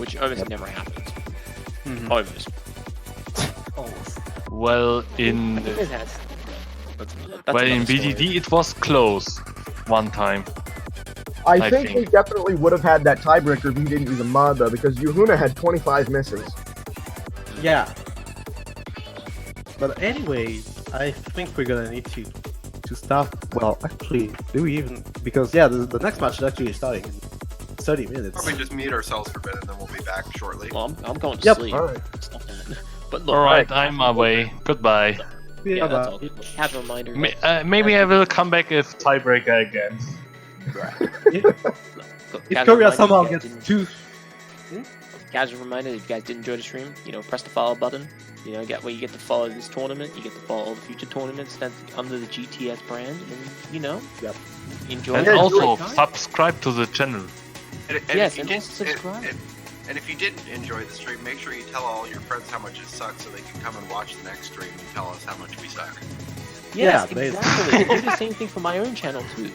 which almost never happens. Almost. Almost. Well, in It has. That's well in another story. BDD it was close one time. I I think think. they definitely would have had that tiebreaker if he didn't use a mod, though, because Yuhuna had 25 misses. Yeah. But anyway, I think we're gonna need to stop. Well, actually, do we even? Because yeah, the next match is actually starting in 30 minutes. Probably just mute ourselves for a bit and then we'll be back shortly. Well, I'm going to Yep. sleep. All right. Stop that. But look, Alright, I'm away. Goodbye. Yeah, that's all. Have a reminder. Maybe I will come back if tiebreaker again. If Korea somehow gets two. Casual reminder, if you guys did enjoy the stream, press the follow button. You get to follow this tournament. You get to follow all the future tournaments that's under the GTS brand, and Yep. enjoy. And it. also subscribe to the channel. And Yes, if you and did, also subscribe. and if you didn't enjoy the stream, make sure you tell all your friends how much it sucks so they can come and watch the next stream and tell us how much we suck. Yes, Yeah, exactly. I do the same thing for my own channel too.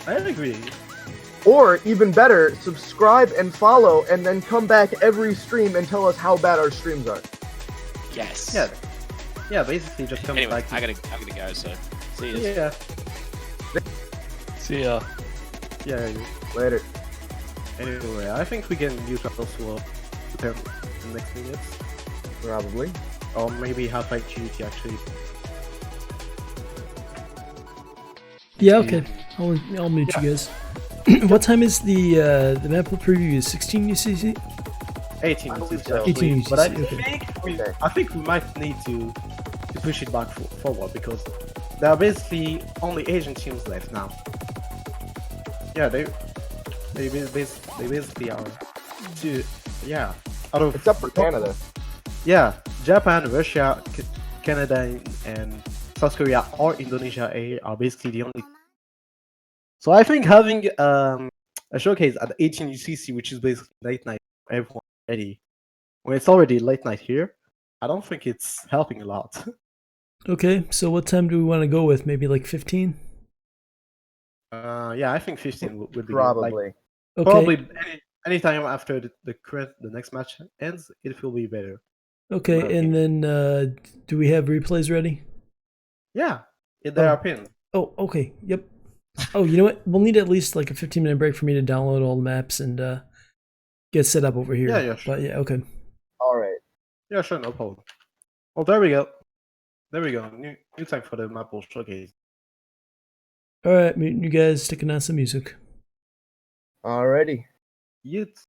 I agree. Or, even better, subscribe and follow, and then come back every stream and tell us how bad our streams are. Yes. Yeah. Yeah, basically just come Anyway, back. I gotta go. So, see you. Yeah. See ya. Yeah. Later. Anyway, I think we can use also prepare in the next minutes, Probably. or maybe have activity actually. Yeah, okay. I'll mute you guys. What time is the map preview? Is 16 UCC? 18 I believe UCC, so. actually. 18 But I UCC, okay. think I think we might need to push it back forward because there are basically only Asian teams left now. Yeah, they basically are two. Yeah, out of Except for Canada. yeah, Japan, Russia, Canada, and South Korea or Indonesia are basically the only. So I think having a showcase at 18 UCC, which is basically late night for everyone already, when it's already late night here, I don't think it's helping a lot. Okay, so what time do we want to go with? Maybe like 15? Yeah, I think 15 would be good. Probably. Like, Okay. probably any time after the next match ends, it will be better. Okay, and then do we have replays ready? Yeah, they are pinned. Oh, okay. Yep. Oh, you know what? We'll need at least like a 15-minute break for me to download all the maps and get set up over here. Yeah, sure. But yeah, okay. Alright. Yeah, sure, no problem. Well, there we go. There we go. New time for the map showcase. All right, muting you guys, sticking on some music. Alrighty. Yeet.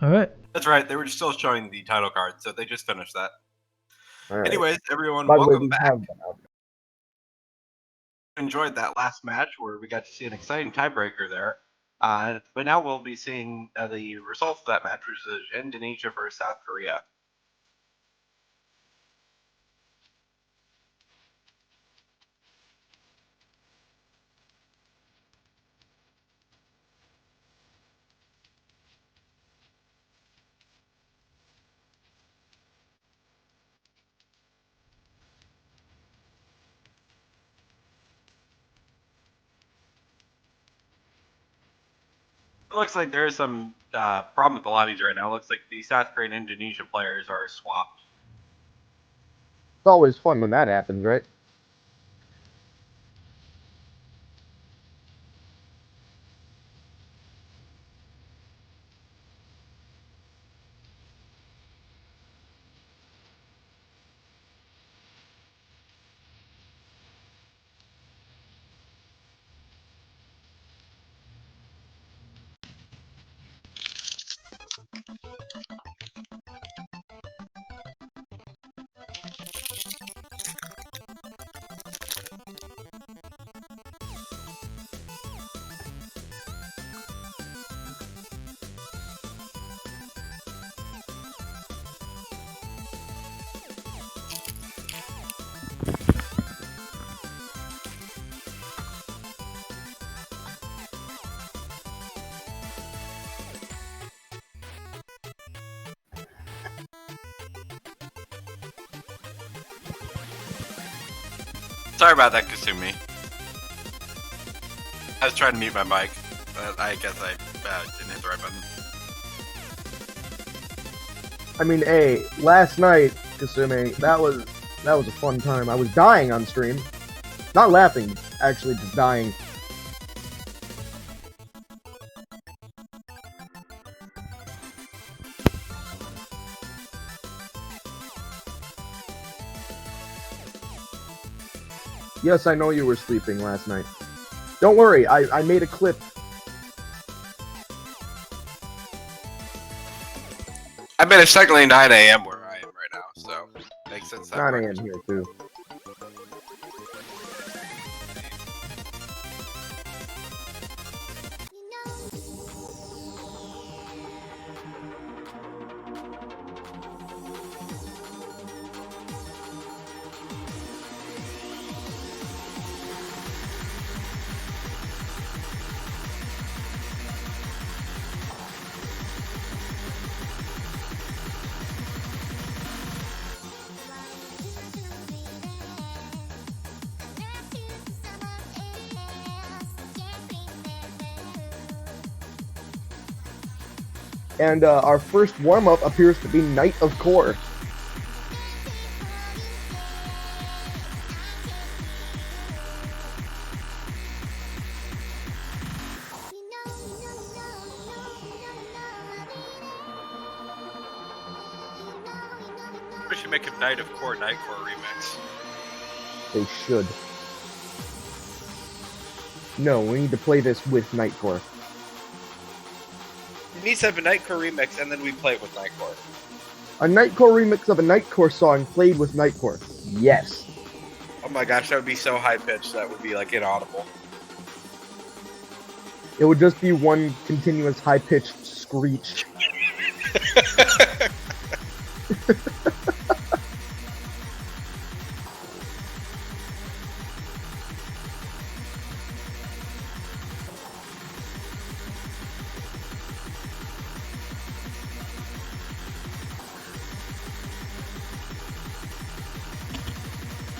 All right. That's right. They were still showing the title card, so they just finished that. All right. Anyways, everyone, By the way, welcome we back. have been out. Enjoyed that last match where we got to see an exciting tiebreaker there. But now we'll be seeing the results of that match, which is Indonesia versus South Korea. It looks like there is some problem with the lobbies right now. It looks like the South Korean and Indonesia players are swapped. It's always fun when that happens, right? Sorry about that, Kasumi. I was trying to mute my mic, but I guess I didn't hit the right button. I mean, hey, last night, Kasumi, that was a fun time. I was dying on stream. Not laughing, actually just dying. Yes, I know you were sleeping last night. Don't worry, I made a clip. I mean, it's technically 9 a.m. where I am right now, so makes sense. 9 a.m. here, too. And our first warm-up appears to be Knight of Core. We should make a Night of Core Nightcore remix. They should. No, we need to play this with Nightcore. It needs to have a Nightcore remix, and then we play it with Nightcore. A Nightcore remix of a Nightcore song played with Nightcore. Yes. Oh my gosh, that would be so high pitched that would be like inaudible. It would just be one continuous high-pitched screech.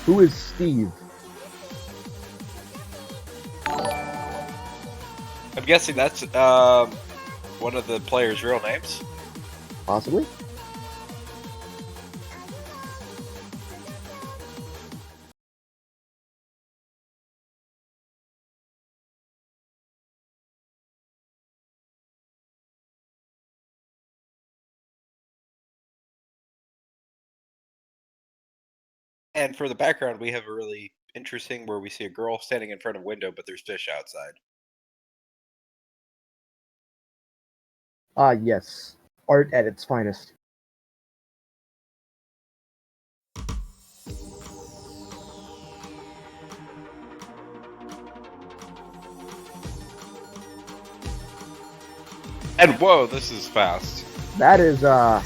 Who is Steve? I'm guessing that's one of the players' real names. Possibly? And for the background, we have a really interesting where we see a girl standing in front of a window, but there's fish outside. Ah, yes. Art at its finest. And whoa, this is fast. That is, oh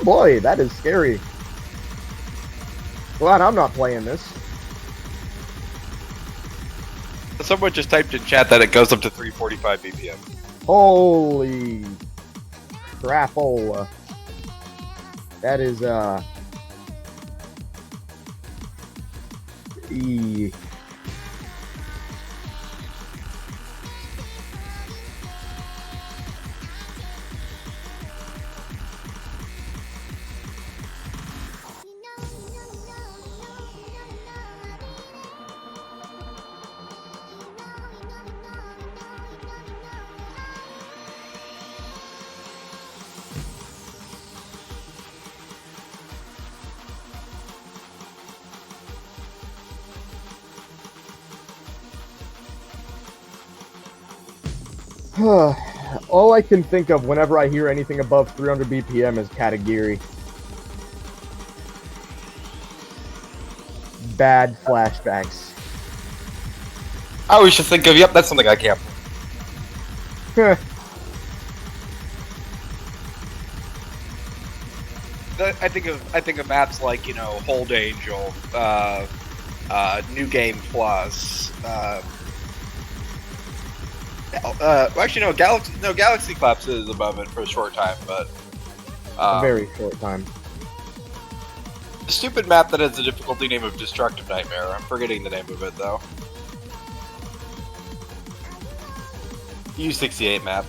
boy, that is scary. Glad I'm not playing this. Someone just typed in chat that it goes up to 345 BPM. Holy crapola. That is, E. All I can think of whenever I hear anything above 300 BPM is Katagiri. Bad flashbacks. I always just think of, yep, that's something I can't play. I think of maps like, you know, Hold Angel, New Game Plus, actually no, Galaxy Collapse is above it for a short time, but A very short time. the stupid map that has the difficulty name of Destructive Nightmare. I'm forgetting the name of it though. U68 map.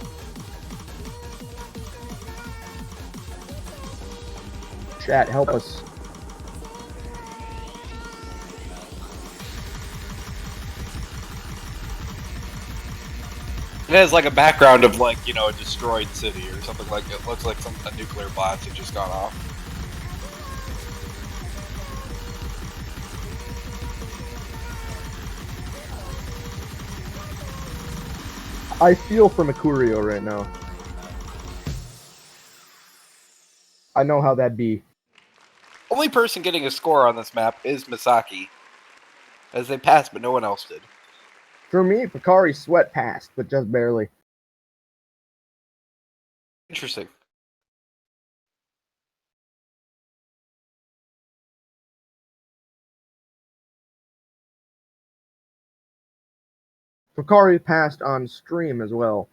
Chat, help us. It has like a background of like, you know, a destroyed city or something like it. Looks like a nuclear blast had just gone off. I feel for Mercurio right now. I know how that'd be. Only person getting a score on this map is Misaki, as they passed, but no one else did. For me, Picari Sweat passed, but just barely. Interesting. Picari passed on stream as well.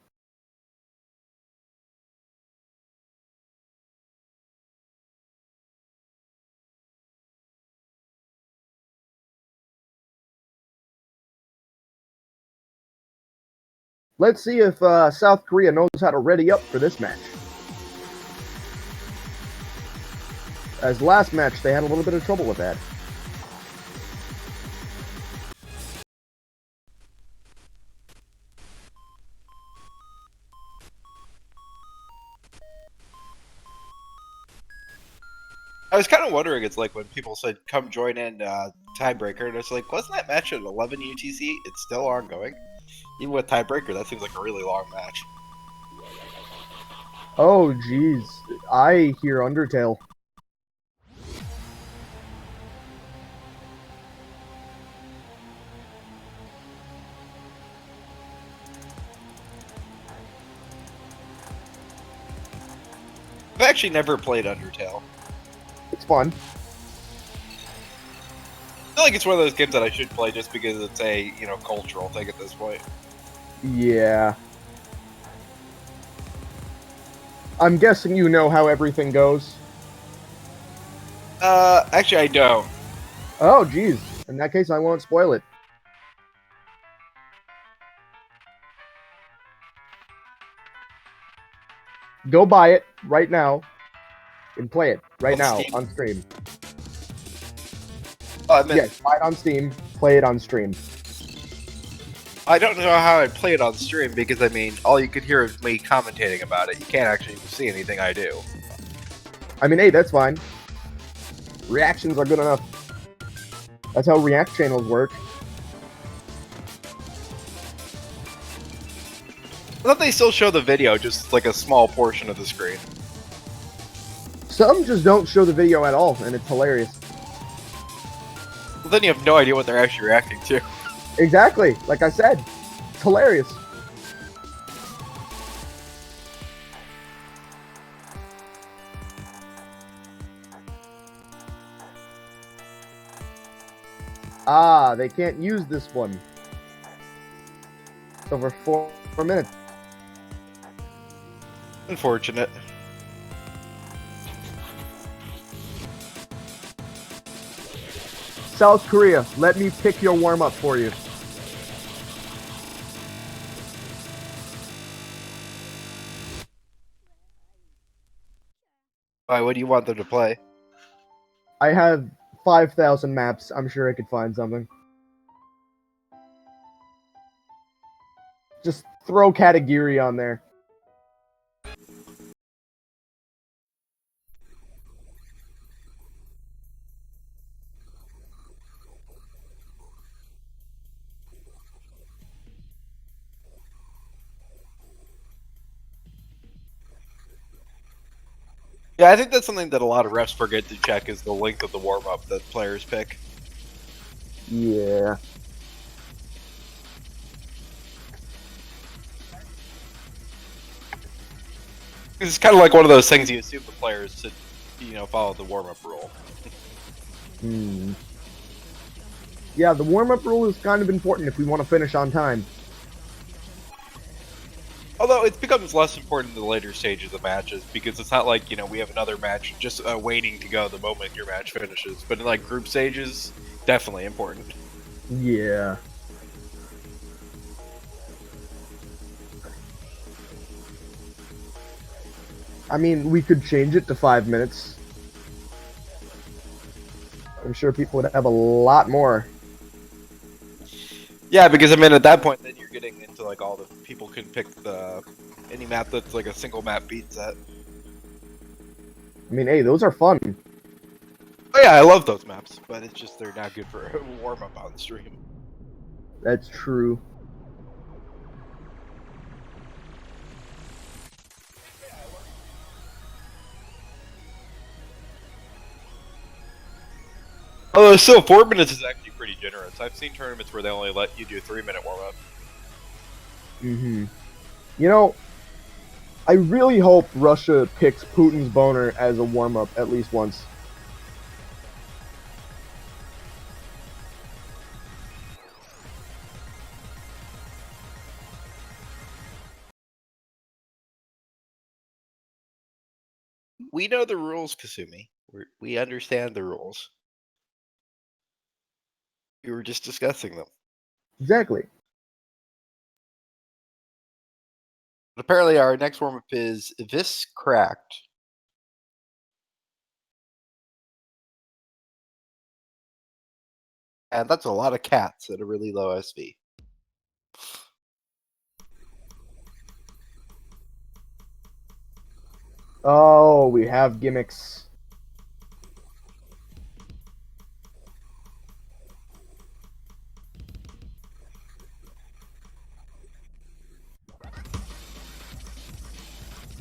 Let's see if South Korea knows how to ready up for this match. As last match, they had a little bit of trouble with that. I was kind of wondering, it's like when people said, come join in Tiebreaker, and it's like, wasn't that match at 11 UTC? It's still ongoing. Even with Tiebreaker, that seems like a really long match. Oh, jeez. I hear Undertale. I've actually never played Undertale. It's fun. I feel like it's one of those games that I should play just because it's a, cultural thing at this point. Yeah. I'm guessing you know how everything goes. Actually I don't. Oh, jeez. In that case, I won't spoil it. Go buy it right now and play it right On now Steam? on stream. Oh, I meant, Yes, buy it on Steam, play it on stream. I don't know how I'd play it on stream because, all you could hear is me commentating about it. You can't actually see anything I do. I mean, hey, that's fine. Reactions are good enough. That's how React channels work. I thought they still show the video, just like a small portion of the screen. Some just don't show the video at all, and it's hilarious. Well, then you have no idea what they're actually reacting to. Exactly, like I said, it's hilarious. Ah, they can't use this one. It's over 4 minutes. Unfortunate. South Korea, let me pick your warm-up for you. Why, what do you want them to play? I have 5,000 maps. I'm sure I could find something. Just throw Katagiri on there. Yeah, I think that's something that a lot of refs forget to check is the length of the warm-up that players pick. Yeah. It's kind of like one of those things you assume the players should, follow the warm-up rule. Hmm. Yeah, the warm-up rule is kind of important if we want to finish on time. Although it becomes less important in the later stages of matches because it's not like, we have another match just waiting to go the moment your match finishes. But in like group stages, definitely important. Yeah. I mean, we could change it to 5 minutes. I'm sure people would have a lot more. Yeah, because at that point, then you're getting into like all the people can pick any map that's like a single map beat set. I mean, hey, those are fun. Oh yeah, I love those maps, but it's just they're not good for a warm up on stream. That's true. Although still, 4 minutes is actually pretty generous. I've seen tournaments where they only let you do 3-minute warm up. Mm-hmm. You know, I really hope Russia picks Putin's boner as a warm-up at least once. We know the rules, Kasumi. We understand the rules. We were just discussing them. Exactly. Apparently, our next warm up is this cracked. And that's a lot of cats at a really low SV. Oh, we have gimmicks.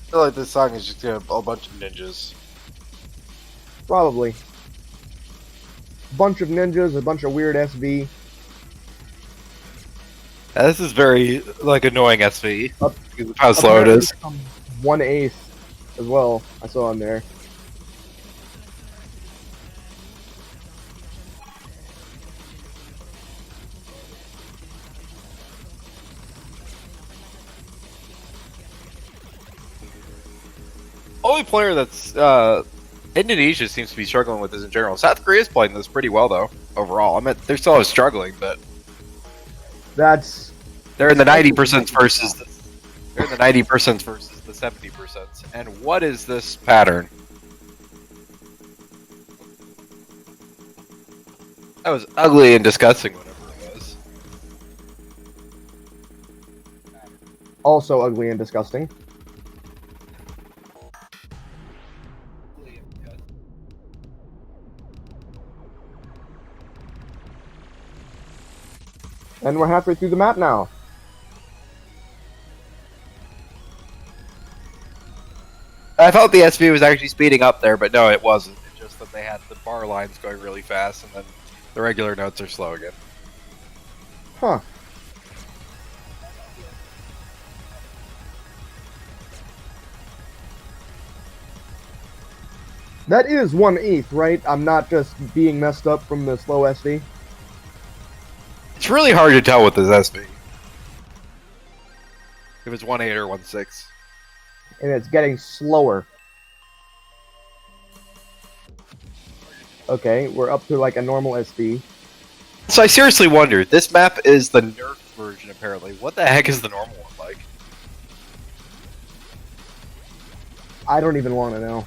I feel like this song is just a bunch of ninjas. Probably. Bunch of ninjas, a bunch of weird SV. Yeah, this is very like annoying SV Up- because of how slow it is. 1/8 as well. I saw on there. Only player that's Indonesia seems to be struggling with this in general. South Korea is playing this pretty well though overall. I mean, they're still struggling, but That's they're in the 90% versus the 90% versus the 70%. And what is this pattern? That was ugly and disgusting, whatever it was. also ugly and disgusting. And we're halfway through the map now. I felt the SV was actually speeding up there, but no, it wasn't. It's just that they had the bar lines going really fast, and then the regular notes are slow again. Huh. That is 1/8, right? I'm not just being messed up from the slow SV. It's really hard to tell with this SV. If it's 1/8 or 1/6. And it's getting slower. Okay, we're up to like a normal SV. So I seriously wonder, this map is the nerf version apparently. What the heck is the normal one like? I don't even want to know.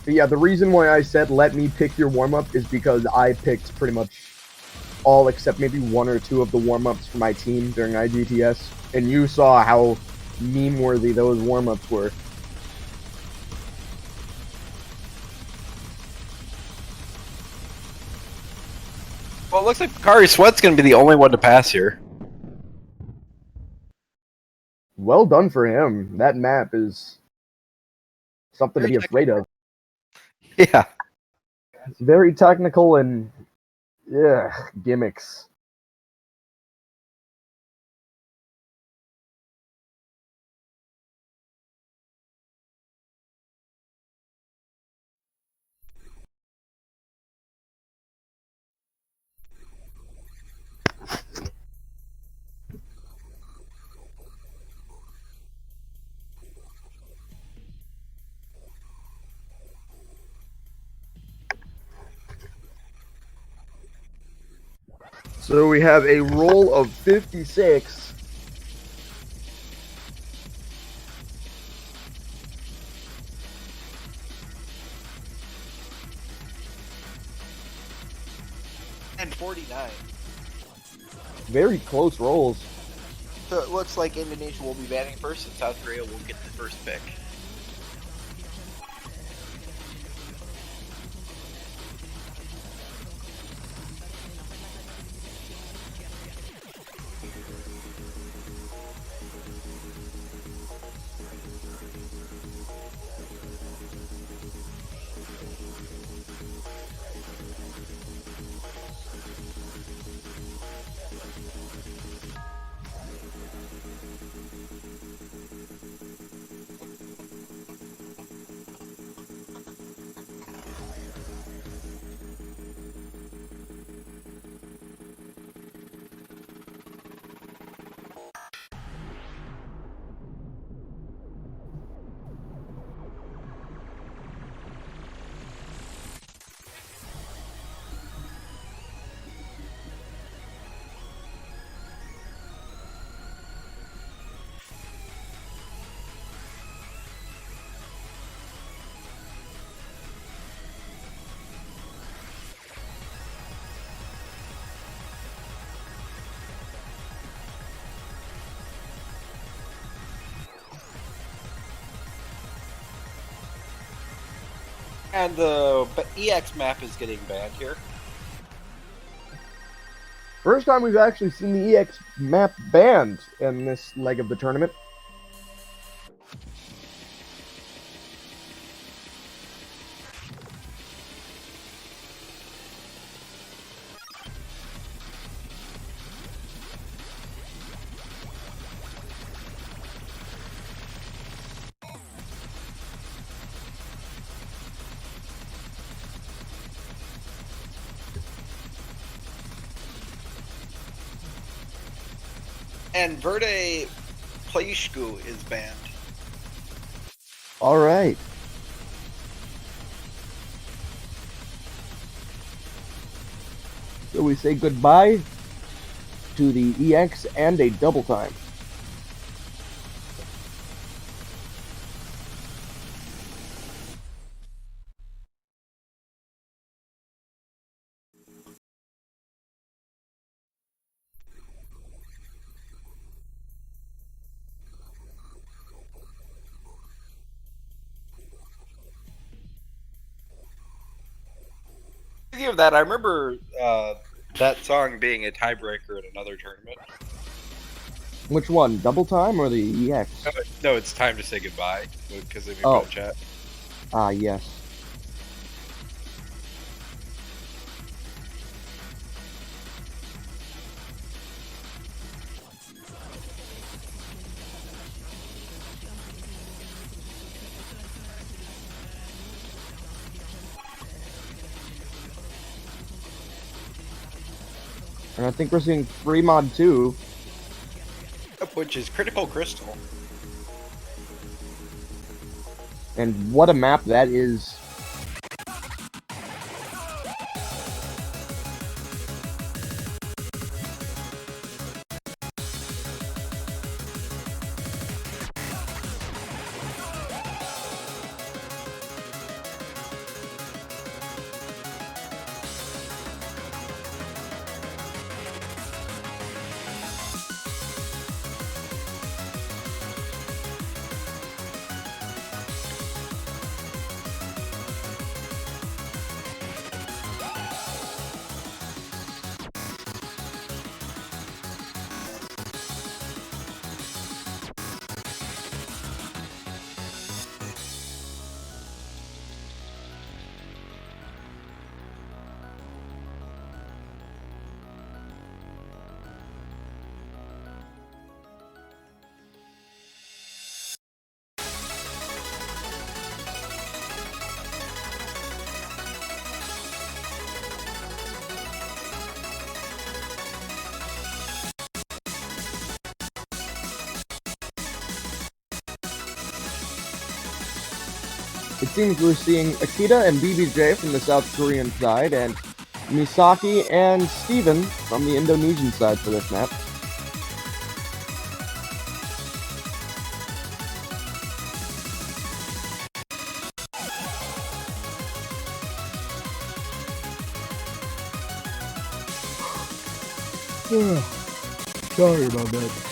But yeah, the reason why I said let me pick your warm-up is because I picked pretty much all except maybe one or two of the warm-ups for my team during AGTS, and you saw how meme-worthy those warm-ups were. Well, it looks like Bakari Sweat's going to be the only one to pass here. Well done for him. That map is something to be afraid of. Yeah. It's very technical and yeah, gimmicks. So we have a roll of 56. And 49. Very close rolls. So it looks like Indonesia will be batting first and South Korea will get the first pick. And the EX map is getting banned here. First time we've actually seen the EX map banned in this leg of the tournament. And Verde Plashku is banned. All right. So we say goodbye to the EX and a double time. Speaking of that, I remember that song being a tiebreaker in another tournament. Which one, double time or the EX? No, it's time to say goodbye because of your Oh. chat. Ah, yes. And I think we're seeing free mod 2. Which is Critical Crystal. And what a map that is. It seems we're seeing Akita and BBJ from the South Korean side, and Misaki and Steven from the Indonesian side for this map. Sorry about that.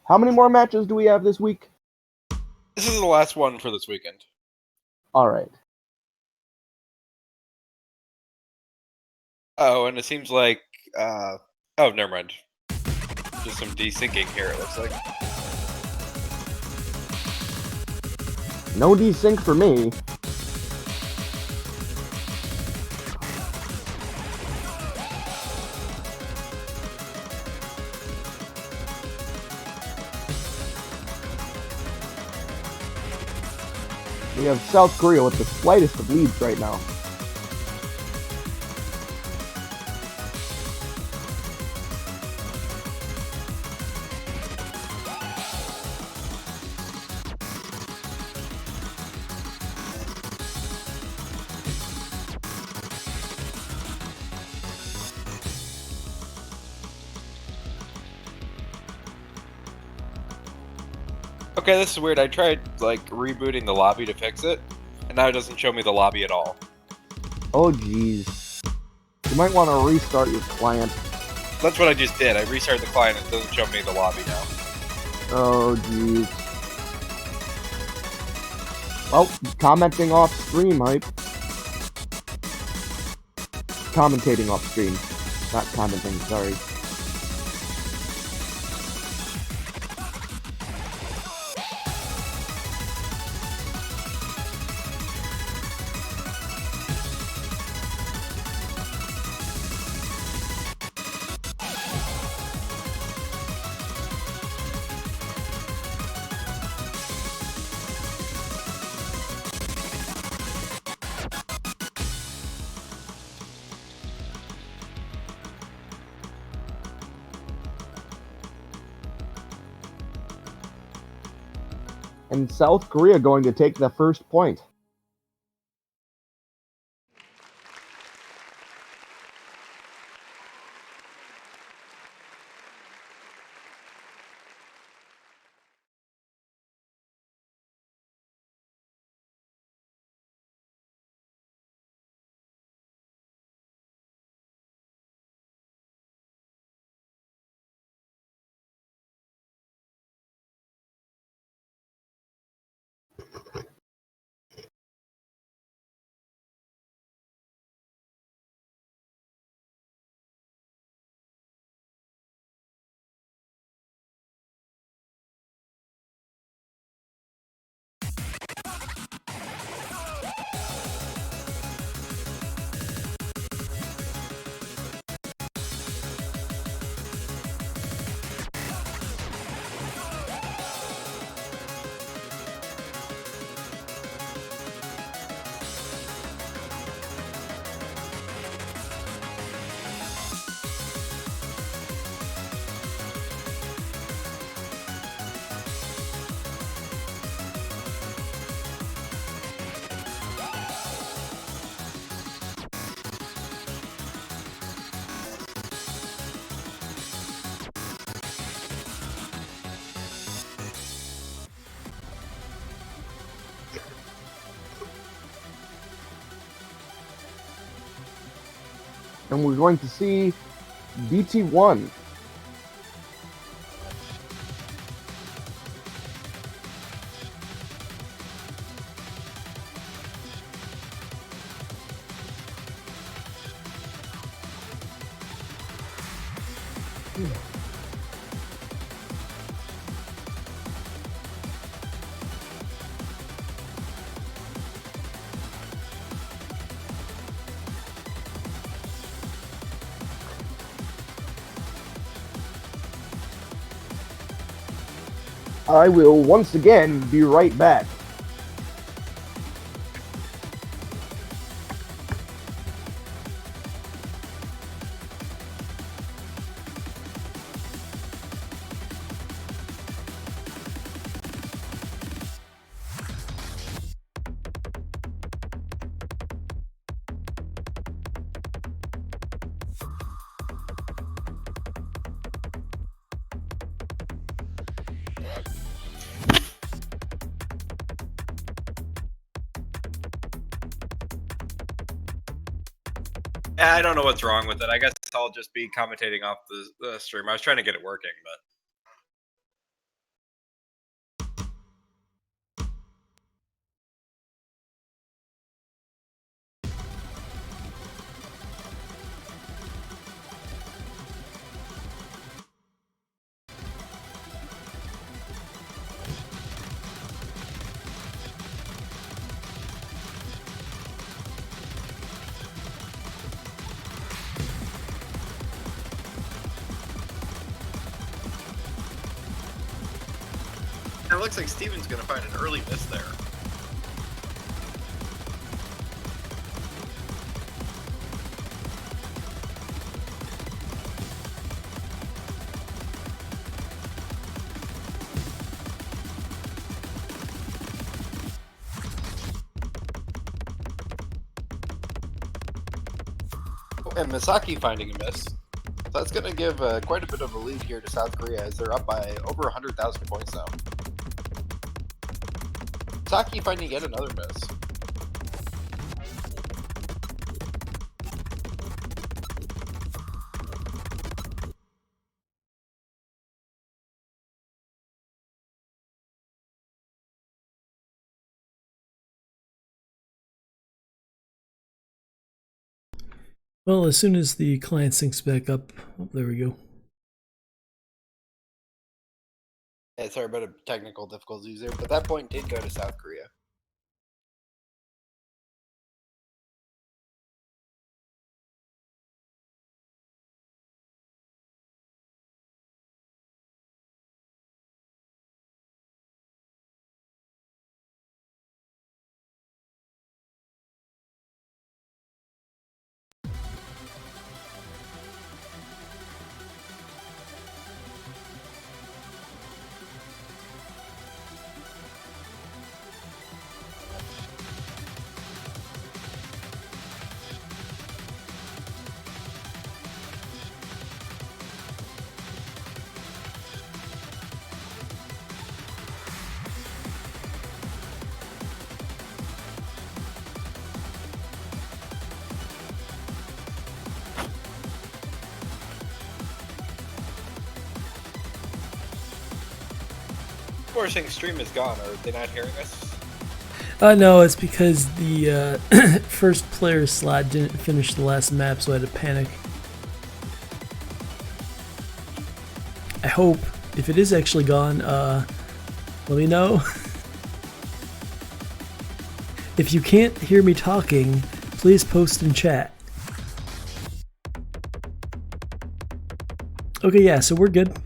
How many more matches do we have this week? This is the last one for this weekend. All right. Oh, and it seems like oh, never mind. Just some desyncing here. It looks like. No desync for me. We have South Korea with the slightest of leads right now. Okay, this is weird. I tried like rebooting the lobby to fix it, and now it doesn't show me the lobby at all. Oh jeez. You might want to restart your client. That's what I just did. I restarted the client, and it doesn't show me the lobby now. Oh jeez. Well, commenting off stream, hype. Commentating off stream. Not commenting, sorry. And South Korea going to take the first point. And we're going to see BT1. I will once again be right back. I don't know what's wrong with it. I guess I'll just be commentating off the stream. I was trying to get it working, but. It looks like Steven's gonna find an early miss there. And Misaki finding a miss. So that's going to give quite a bit of a lead here to South Korea as they're up by over 100,000 points now. Saki finding yet another miss. Well, as soon as the client syncs back up, oh, there we go. Yeah, sorry about a technical difficulties there, but that point did go to South Korea. Of course, saying stream is gone. Are they not hearing us? No, it's because the first player slot didn't finish the last map, so I had to panic. I hope, if it is actually gone, let me know. If you can't hear me talking, please post in chat. Okay, yeah, so we're good.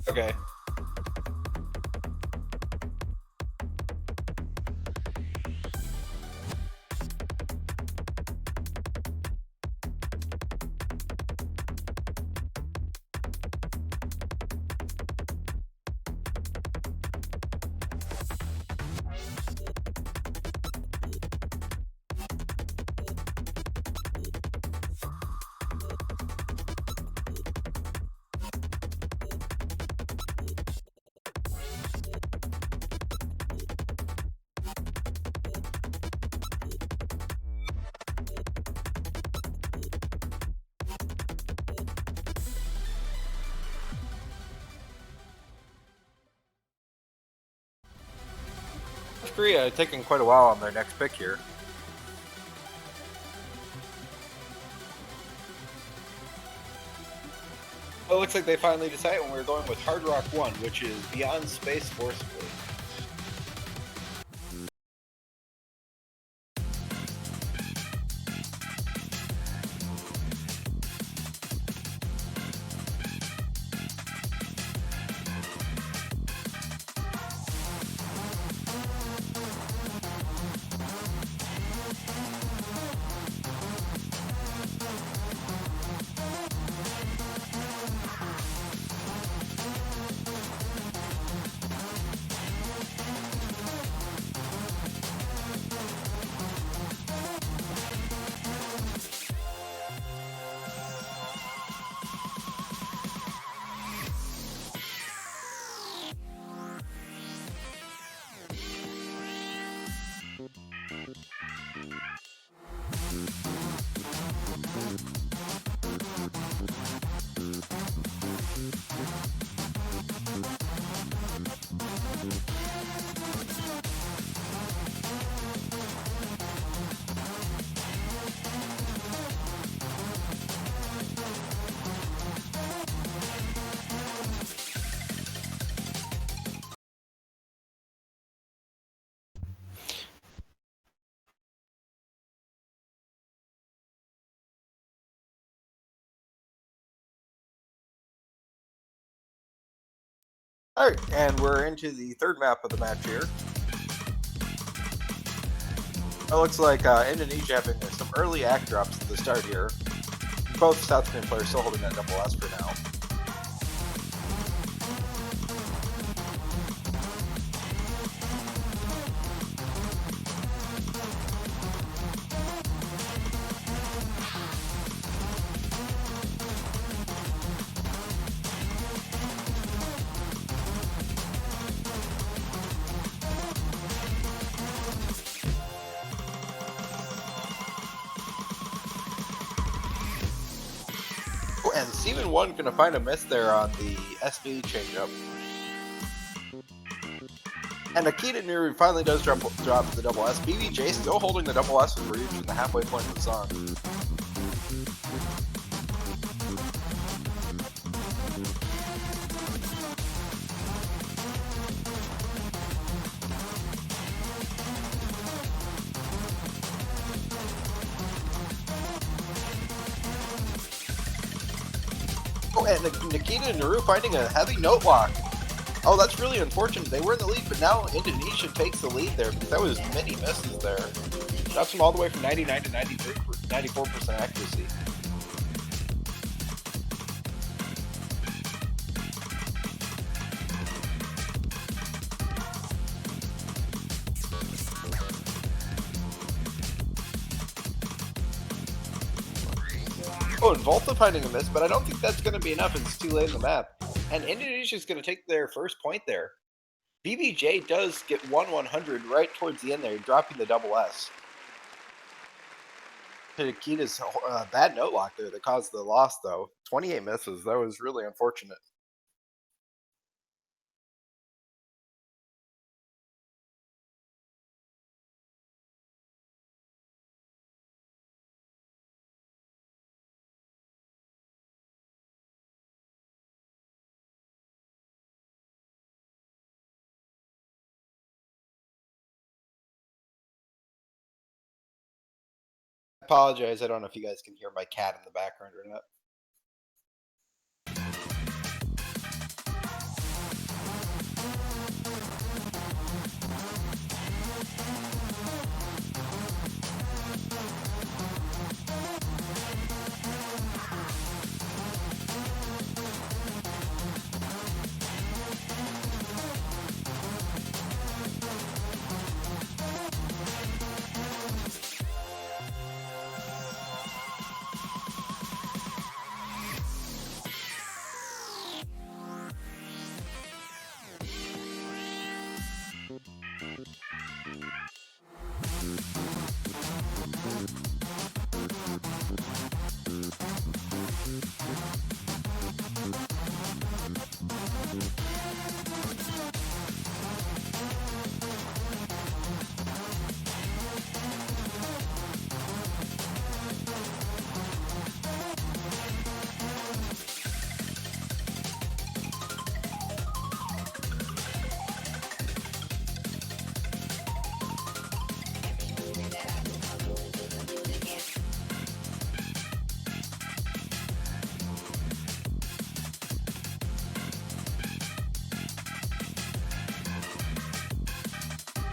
Okay. South Korea taking quite a while on their next pick here. Well, it looks like they finally decided when we're going with Hard Rock 1, which is Beyond Space Forcefully. Alright, and we're into the third map of the match here. It looks like Indonesia having some early act drops at the start here. Both South Korean players still holding that double S for now. Oh, and Steven1 gonna find a miss there on the SB changeup. And Akita Nuru finally does drop the double S. BBJ still holding the double S for reaching the halfway point of the song. Oh, and Nikita and Naru finding a heavy note lock. Oh, that's really unfortunate. They were in the lead, but now Indonesia takes the lead there because that was many misses there. Drops them all the way from 99 to 94% accuracy. Oh, and Volta finding a miss, but I don't think that's going to be enough. It's too late in the map. And Indonesia is going to take their first point there. BBJ does get 100 right towards the end there, dropping the double S. Akita's bad note lock there that caused the loss, though. 28 misses. That was really unfortunate. I apologize. I don't know if you guys can hear my cat in the background or not.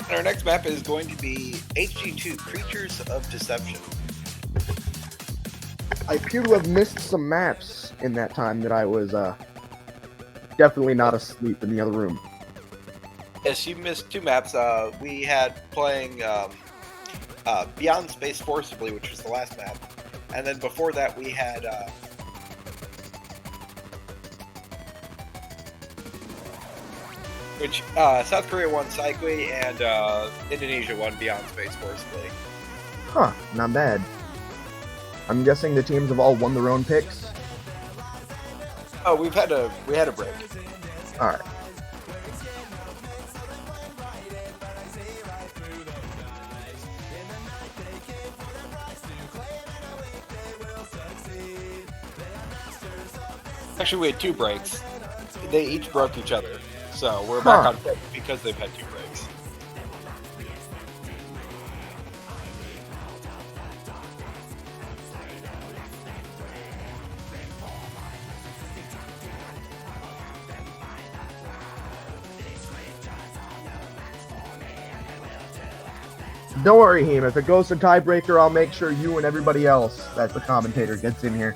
And our next map is going to be HG2, Creatures of Deception. I appear to have missed some maps in that time that I was definitely not asleep in the other room. Yes, you missed two maps. We had playing Beyond Space Forcibly, which was the last map. And then before that, we had... South Korea won Saikui and Indonesia won Beyond Space Forcibly. Huh, not bad. I'm guessing the teams have all won their own picks. Oh, we had a break. Alright. Actually, we had two breaks. They each broke each other. So we're back on break because they've had two breaks. Don't worry, Heem. If it goes to tiebreaker, I'll make sure you and everybody else that's a commentator gets in here.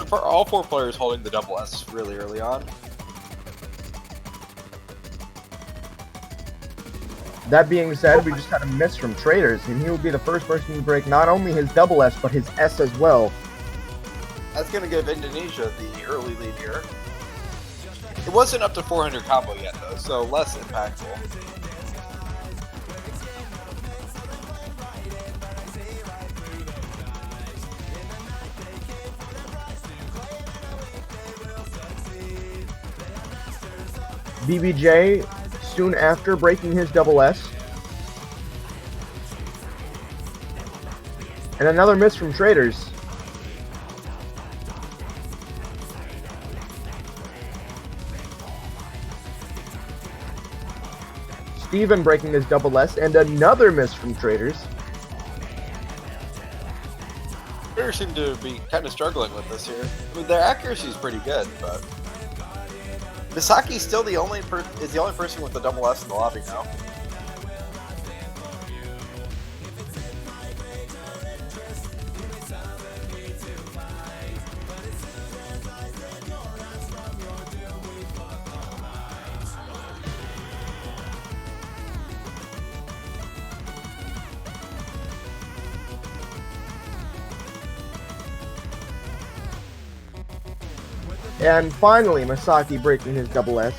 for all 4 players holding the double S really early on. That being said, we just had a miss from Traders, and he will be the first person to break not only his double S, but his S as well. That's going to give Indonesia the early lead here. It wasn't up to 400 combo yet, though, so less impactful. BBJ soon after breaking his double S. And another miss from Traders. Steven breaking his double S, and another miss from Traders. Traders seem to be kind of struggling with this here. I mean, their accuracy is pretty good, but Misaki's still the only person with the double S in the lobby now. And finally, Masaki breaking his double S.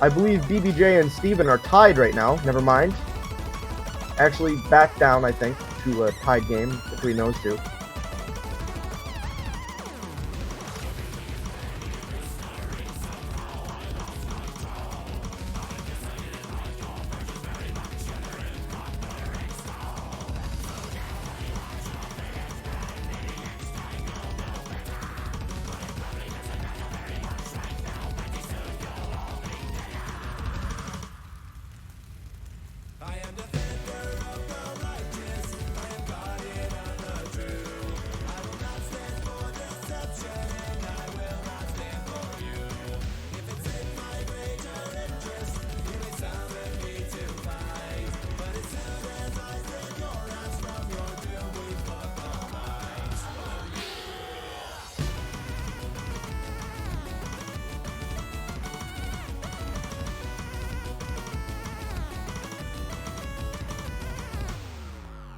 I believe BBJ and Steven are tied right now. Never mind. Actually, back down, I think, to a tied game between those two.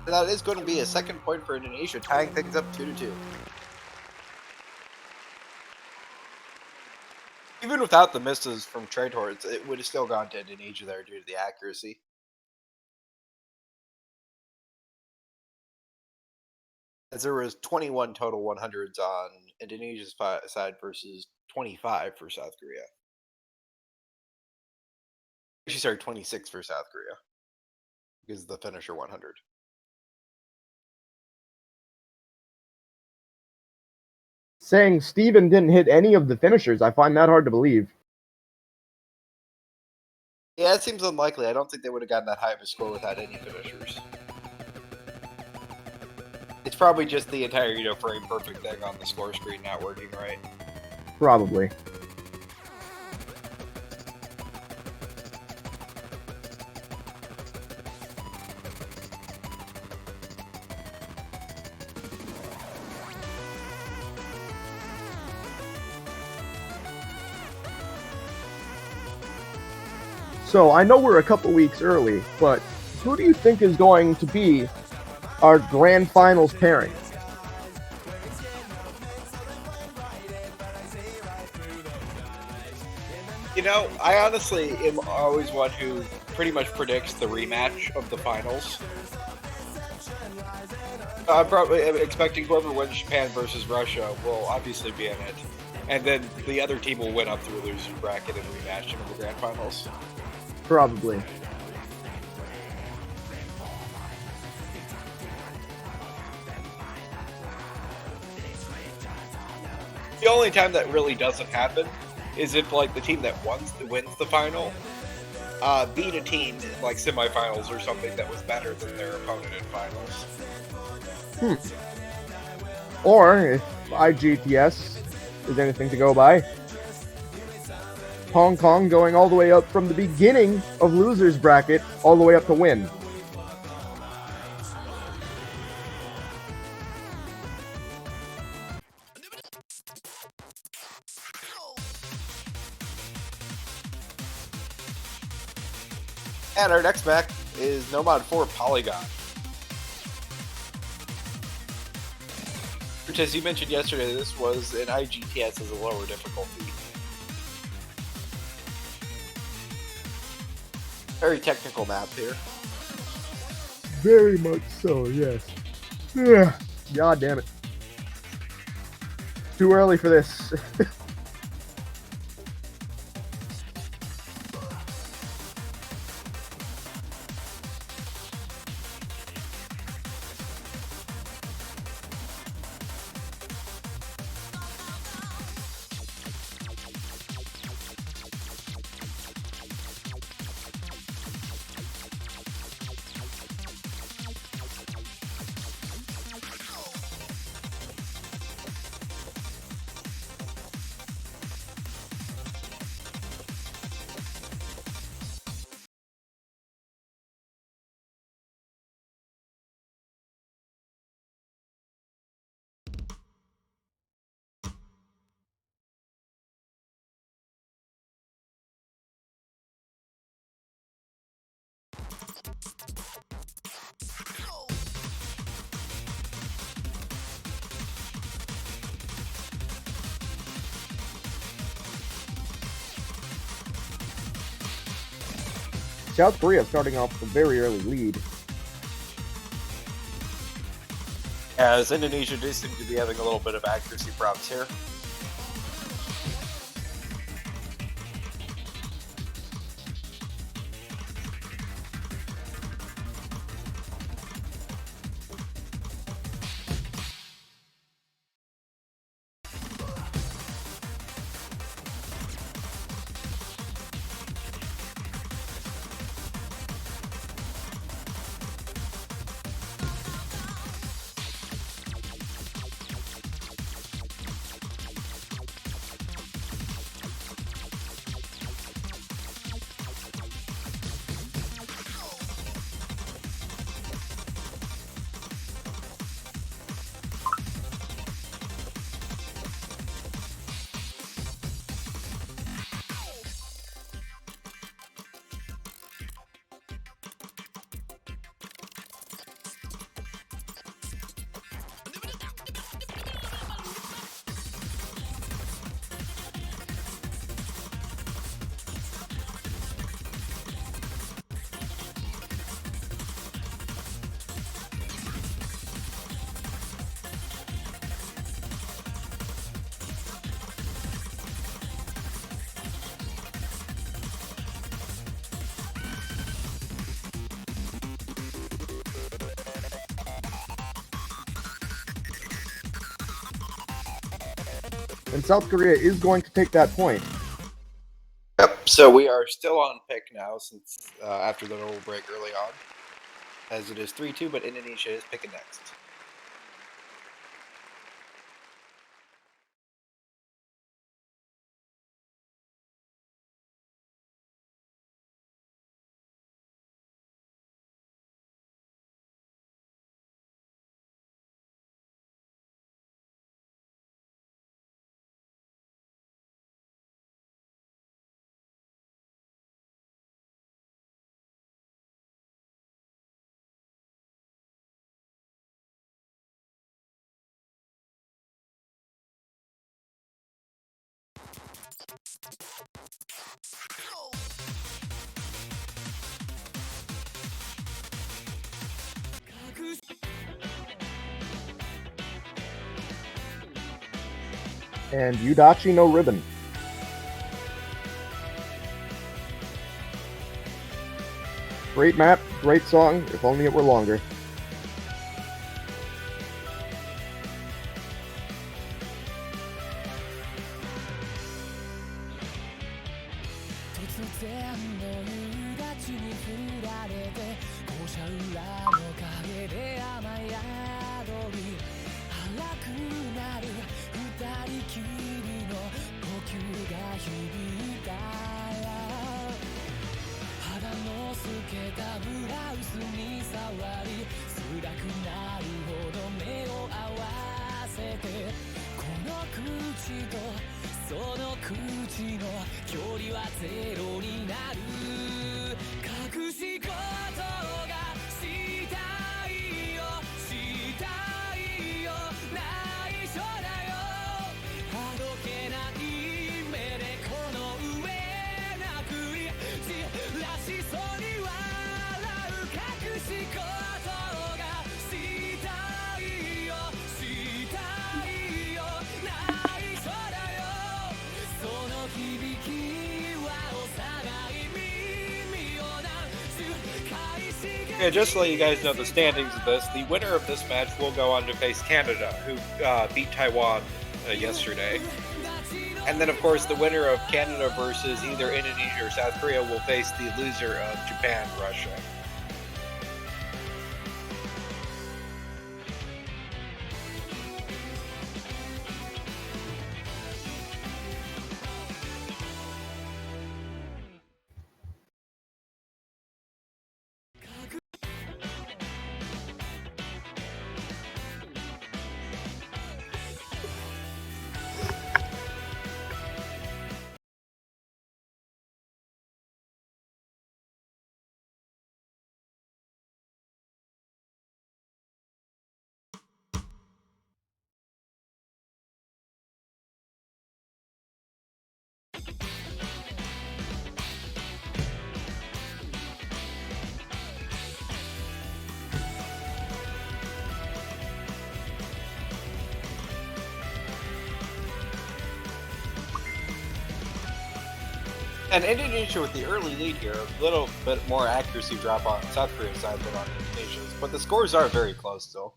That is going to be a second point for Indonesia, tying things up 2-2. Even without the misses from trade hordes, it would have still gone to Indonesia there due to the accuracy. As there was 21 total 100s on Indonesia's side versus 25 for South Korea. Actually, sorry, 26 for South Korea. Because of the finisher 100. Saying Steven didn't hit any of the finishers, I find that hard to believe. Yeah, it seems unlikely. I don't think they would have gotten that high of a score without any finishers. It's probably just the entire, frame perfect thing on the score screen not working right. Probably. So, I know we're a couple weeks early, but who do you think is going to be our grand finals pairing? I honestly am always one who pretty much predicts the rematch of the finals. I'm probably expecting whoever wins Japan versus Russia will obviously be in it. And then the other team will win up through the loser's bracket and rematch in the grand finals. Probably. The only time that really doesn't happen is if, the team that wins the final beat a team in, semifinals or something that was better than their opponent in finals. Or, if AGTS is anything to go by, Hong Kong going all the way up from the beginning of loser's bracket all the way up to win. And our next mech is Nomad 4 Polygon. Which, as you mentioned yesterday, this was an IGTS as a lower difficulty. Very technical map here. Very much so, yes. Yeah. God damn it. Too early for this. South Korea starting off with a very early lead. As Indonesia do seem to be having a little bit of accuracy problems here. And South Korea is going to take that point. Yep, so we are still on pick now since after the little break early on. As it is 3-2, but Indonesia is picking next. And Yudachi no ribbon. Great map, great song, if only it were longer. Yeah, just to let you guys know the standings of this, the winner of this match will go on to face Canada, who beat Taiwan yesterday. And then, of course, the winner of Canada versus either Indonesia or South Korea will face the loser of Japan, Russia. And Indonesia with the early lead here, a little bit more accuracy drop on South Korea's side than on Indonesia's, but the scores are very close still.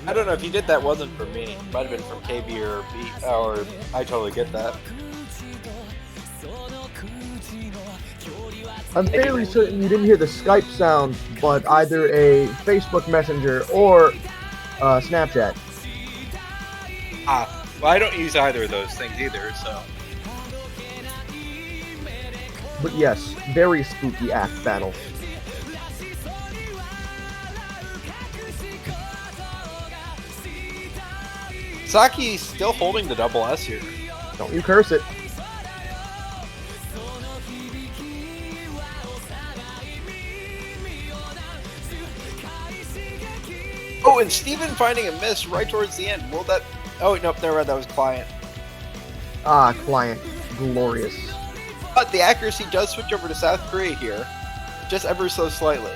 I don't know if you did that wasn't for me. It might have been from KB or B, or I totally get that. I'm fairly certain you didn't hear the Skype sound, but either a Facebook Messenger or Snapchat. Well, I don't use either of those things either, so. But yes, very spooky act battle. Saki's still holding the double S here. Don't you curse it. Oh, and Steven finding a miss right towards the end. Will that... Oh, wait, nope, never mind, that was Client. Ah, Client. Glorious. But the accuracy does switch over to South Korea here. Just ever so slightly.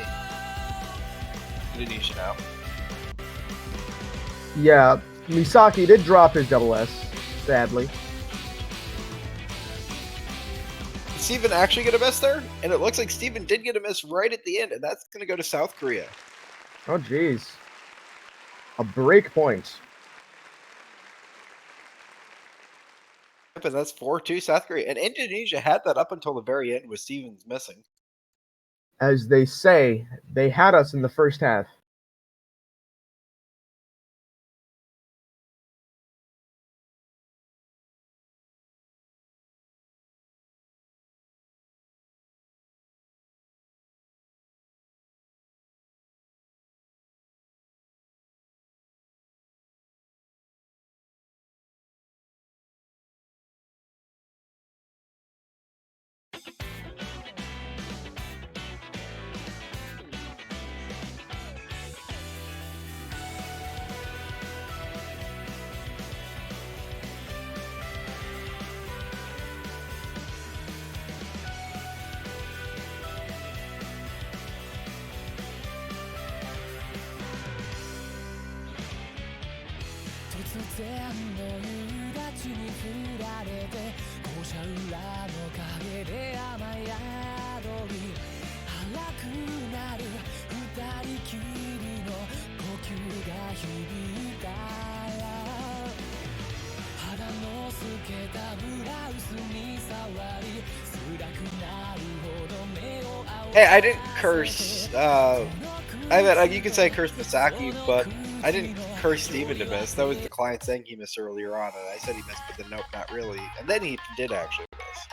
Indonesia now. Yeah, Misaki did drop his double S, sadly. Did Steven actually get a miss there? And it looks like Steven did get a miss right at the end, and that's going to go to South Korea. Oh, jeez. A break point. And that's 4-2 South Korea. And Indonesia had that up until the very end with Stevens missing. As they say, they had us in the first half. Hey, I didn't curse, I mean, you could say I cursed Misaki, but I didn't curse Steven to miss. That was the client saying he missed earlier on, and I said he missed, but then nope, not really. And then he did actually miss.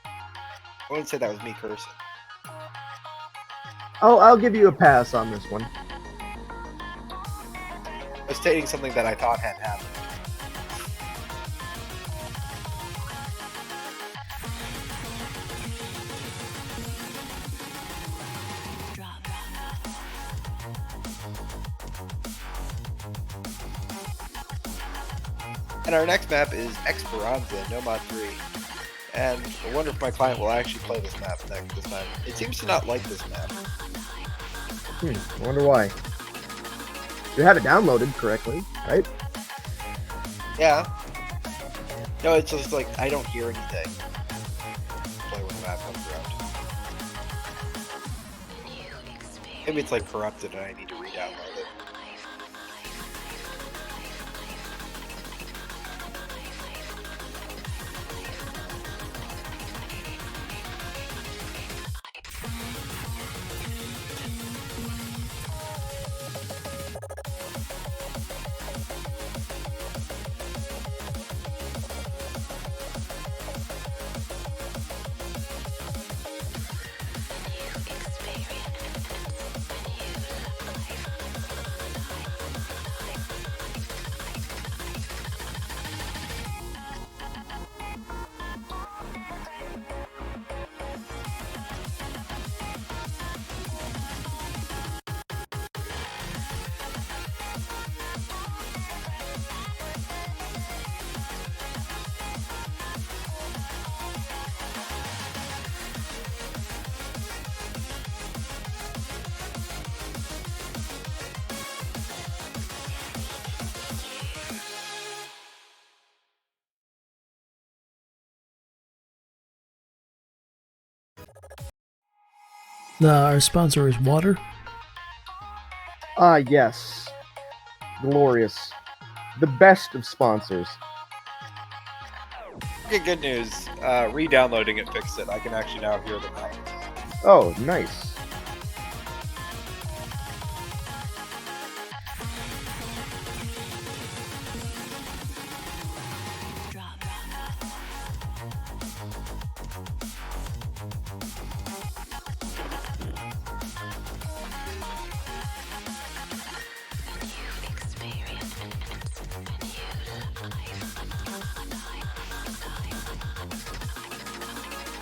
I wouldn't say that was me cursing. I'll give you a pass on this one. I was stating something that I thought had happened. And our next map is Esperanza, No Mod 3. And I wonder if my client will actually play this map this time. It seems to not like this map. I wonder why. You have it downloaded correctly, right? Yeah. No, it's just like, I don't hear anything. Play when the map comes around. Maybe it's like corrupted and I need to re-download it. Our sponsor is water. Ah, yes. Glorious. The best of sponsors. Okay, good news. Re-downloading it fixed it. I can actually now hear the map. Oh, nice.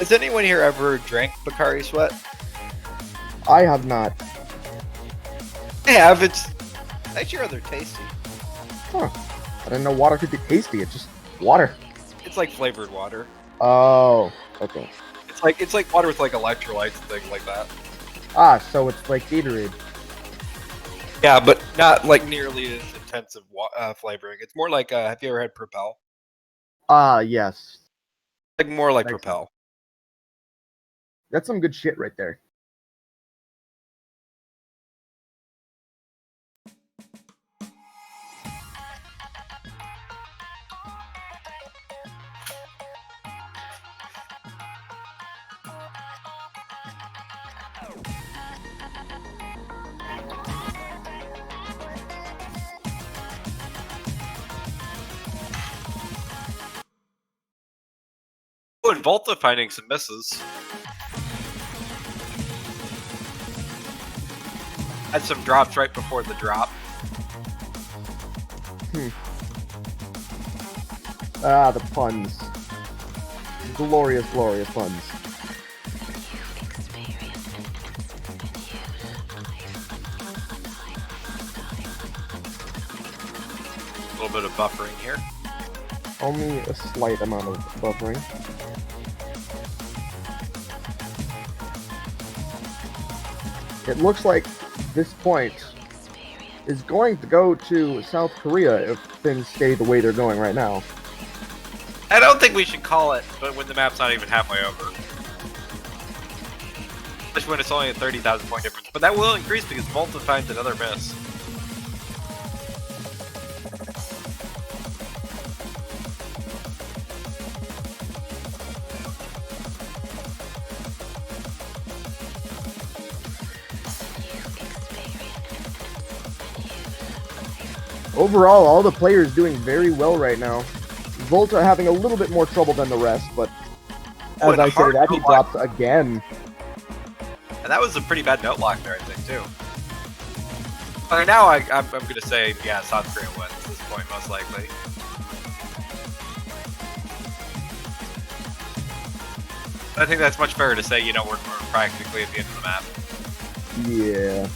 Has anyone here ever drank Bakari Sweat? I have not. I have. It's actually rather tasty. Huh. I didn't know water could be tasty. It's just water. It's like flavored water. Oh, okay. It's like water with like electrolytes and things like that. Ah, so it's like Gatorade. Yeah, but not like nearly as intensive flavoring. It's more like have you ever had Propel? Ah, yes. Like more like Excellent. Propel. That's some good shit right there. Oh, and Volta finding some misses. Had some drops right before the drop. Ah, the puns. Glorious, glorious puns. A little bit of buffering here. Only a slight amount of buffering. It looks like this point is going to go to South Korea if things stay the way they're going right now. I don't think we should call it, but when the map's not even halfway over. Especially when it's only a 30,000 point difference. But that will increase because Volta finds another miss. Overall, all the players doing very well right now. Volta having a little bit more trouble than the rest, but as and I say hard that, he note lock. drops again. And that was a pretty bad note lock there, I think, too. Okay, now I'm going to say, yeah, South Korea wins at this point, most likely. I think that's much fairer to say, you know, we're practically at the end of the map. Yeah.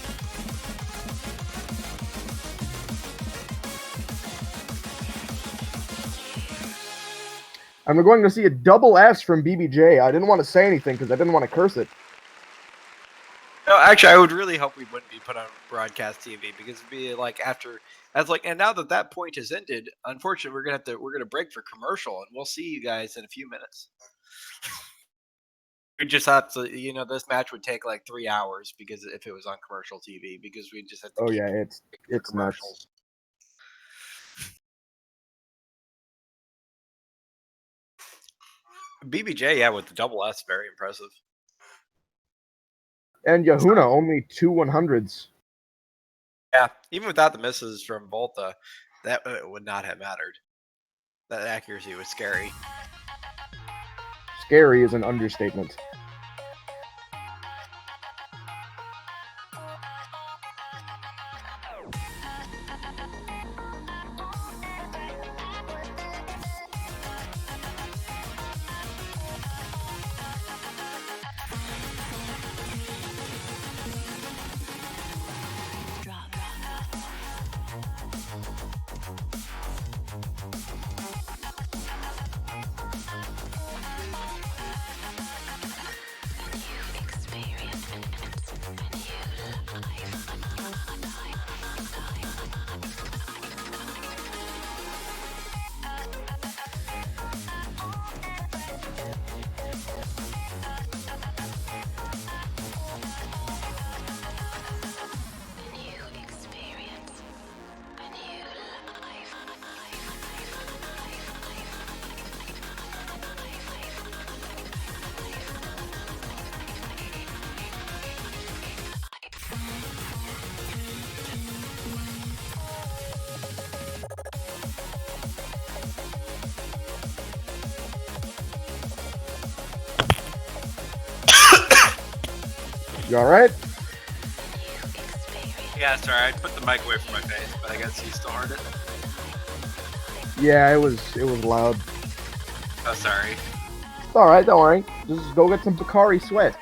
And we're going to see a double S from BBJ. I didn't want to say anything because I didn't want to curse it. No, actually, I would really hope we wouldn't be put on broadcast TV because it'd be like and now that that point has ended, unfortunately, we're gonna break for commercial, and we'll see you guys in a few minutes. We just have to, this match would take like 3 hours because if it was on commercial TV, because we just have to. Oh keep yeah, it's nuts. commercials. BBJ, yeah, with the double S, very impressive. And Yahuna only 2 100s. Yeah, even without the misses from Volta, that would not have mattered. That accuracy was scary. Scary is an understatement. You alright? Yeah, sorry, I put the mic away from my face, but I guess you still heard it. Yeah, it was loud. Oh, sorry. It's alright, don't worry. Just go get some Bakari sweat.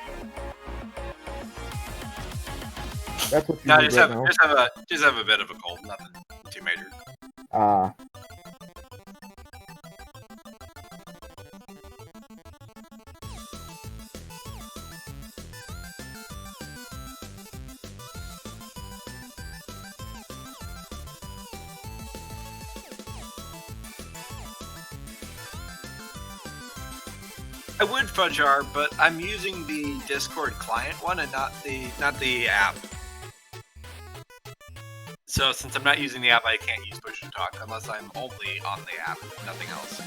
That's what you No, need right now. just have a bit of a cold, nothing too major. I would Fajar, but I'm using the Discord client one and not the app. So since I'm not using the app, I can't use push to talk unless I'm only on the app, nothing else.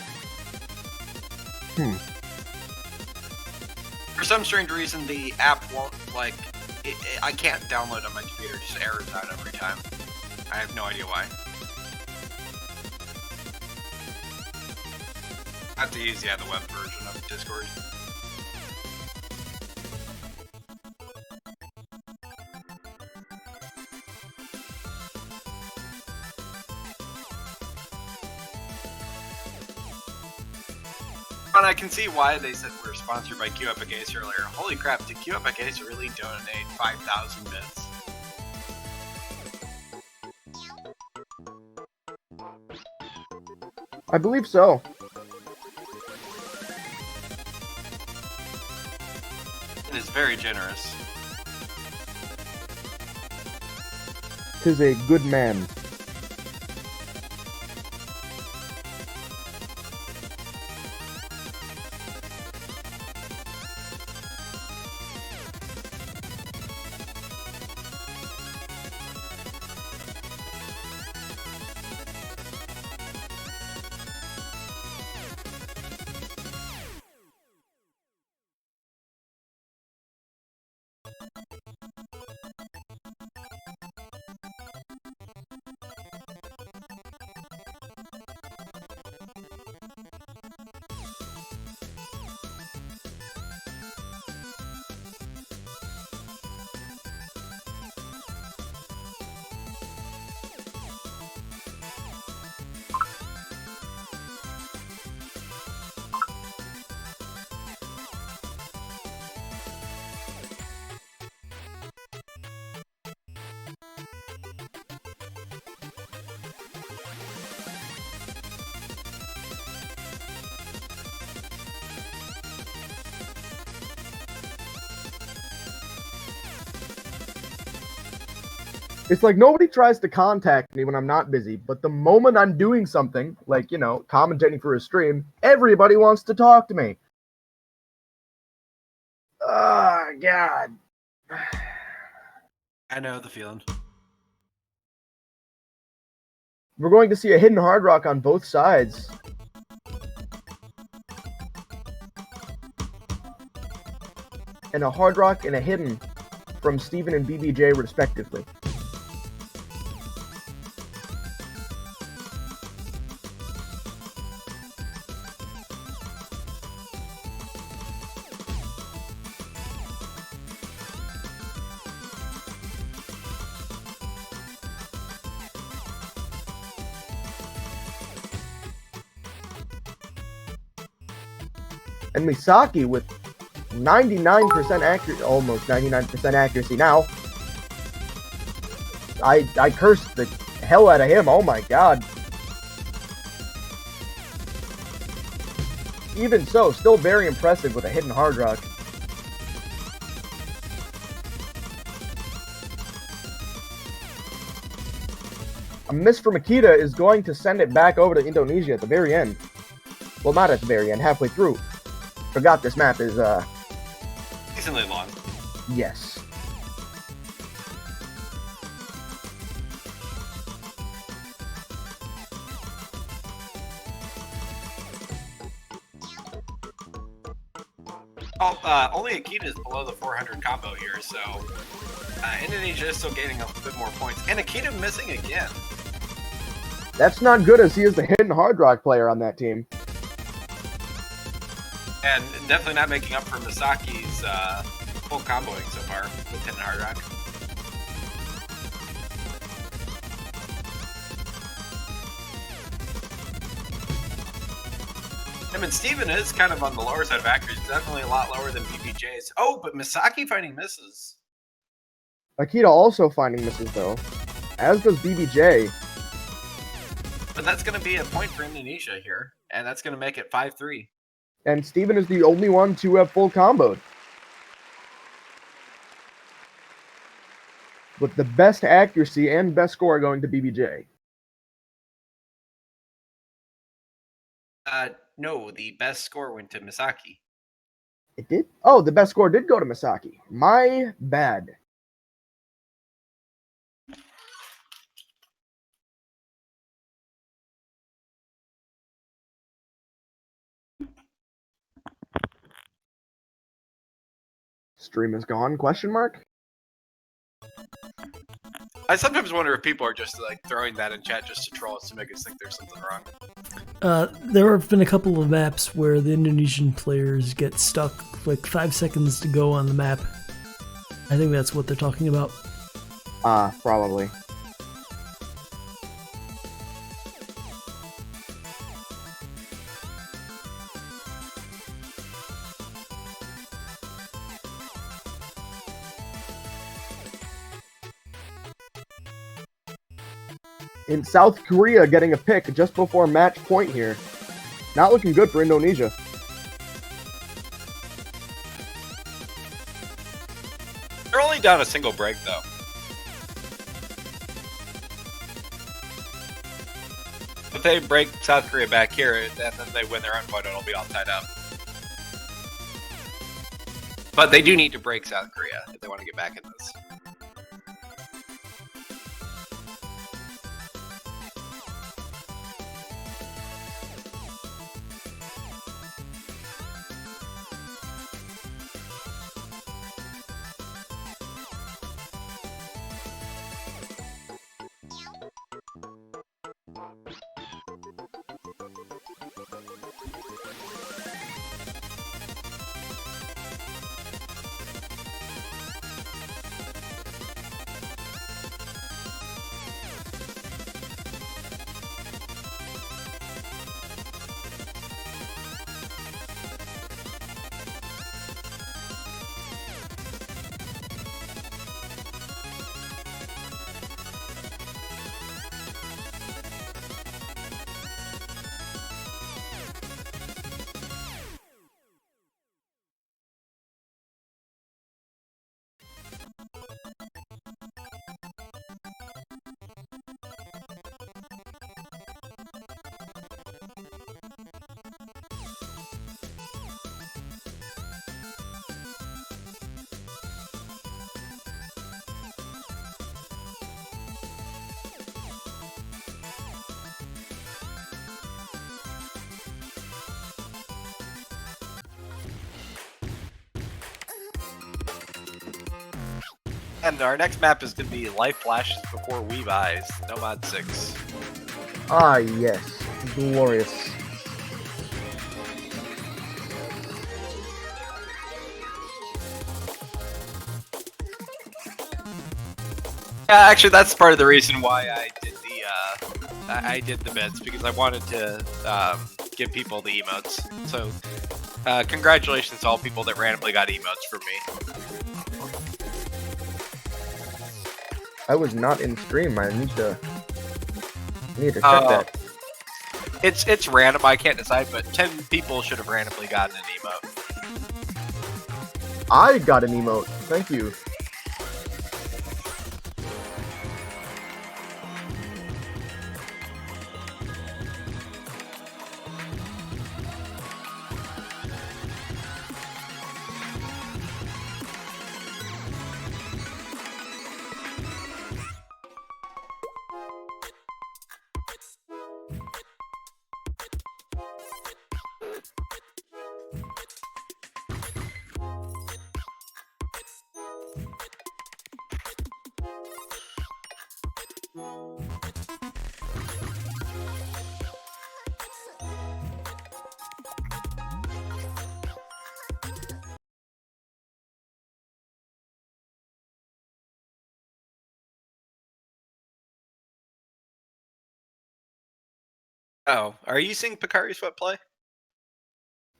For some strange reason, the app won't I can't download on my computer; it just errors out every time. I have no idea why. I have to use the web version of Discord. And I can see why they said we're sponsored by Q Epic Ace earlier. Holy crap, did Q Epic Ace really donate 5,000 bits? I believe so. It is very generous. 'Tis a good man. It's like nobody tries to contact me when I'm not busy, but the moment I'm doing something, like, you know, commentating for a stream, everybody wants to talk to me. Oh, God. I know the feeling. We're going to see a hidden hard rock on both sides. And a hard rock and a hidden from Steven and BBJ, respectively. And Misaki with 99% accuracy, almost 99% accuracy now. I cursed the hell out of him. Oh my god. Even so, still very impressive with a hidden hard rock. A miss from Akita is going to send it back over to Indonesia at the very end. Well, not at the very end, halfway through. Forgot this map is, Decently long. yes. Oh, only Akita is below the 400 combo here, so Indonesia is still gaining a bit more points. And Akita missing again. That's not good, as he is the hidden hard rock player on that team. And definitely not making up for Misaki's full comboing so far with Hidden Hard Rock. I mean, Steven is kind of on the lower side of accuracy. Definitely a lot lower than BBJ's. Oh, but Misaki finding misses. Akita also finding misses, though. As does BBJ. But that's going to be a point for Indonesia here. And that's going to make it 5-3. And Steven is the only one to have full comboed. With the best accuracy and best score going to BBJ. No, the best score went to Misaki. It did? Oh, the best score did go to Misaki. My bad. Stream is gone, question mark? I sometimes wonder if people are just like throwing that in chat just to troll us to make us think there's something wrong. There have been a couple of maps where the Indonesian players get stuck like 5 seconds to go on the map. I think that's what they're talking about. Probably. In South Korea getting a pick just before match point here. Not looking good for Indonesia. They're only down a single break though. If they break South Korea back here, and then they win their own point, it'll be all tied up. But they do need to break South Korea if they want to get back in this. And our next map is going to be Life Flashes Before Weave Eyes, Nomad 6. Ah, yes. Glorious. Yeah, actually, that's part of the reason why I did the bids, because I wanted to give people the emotes. So, congratulations to all people that randomly got emotes from me. I was not in stream. I need to check that. It's random. I can't decide, but 10 people should have randomly gotten an emote. I got an emote. Thank you. Oh, are you seeing Picari Sweat play?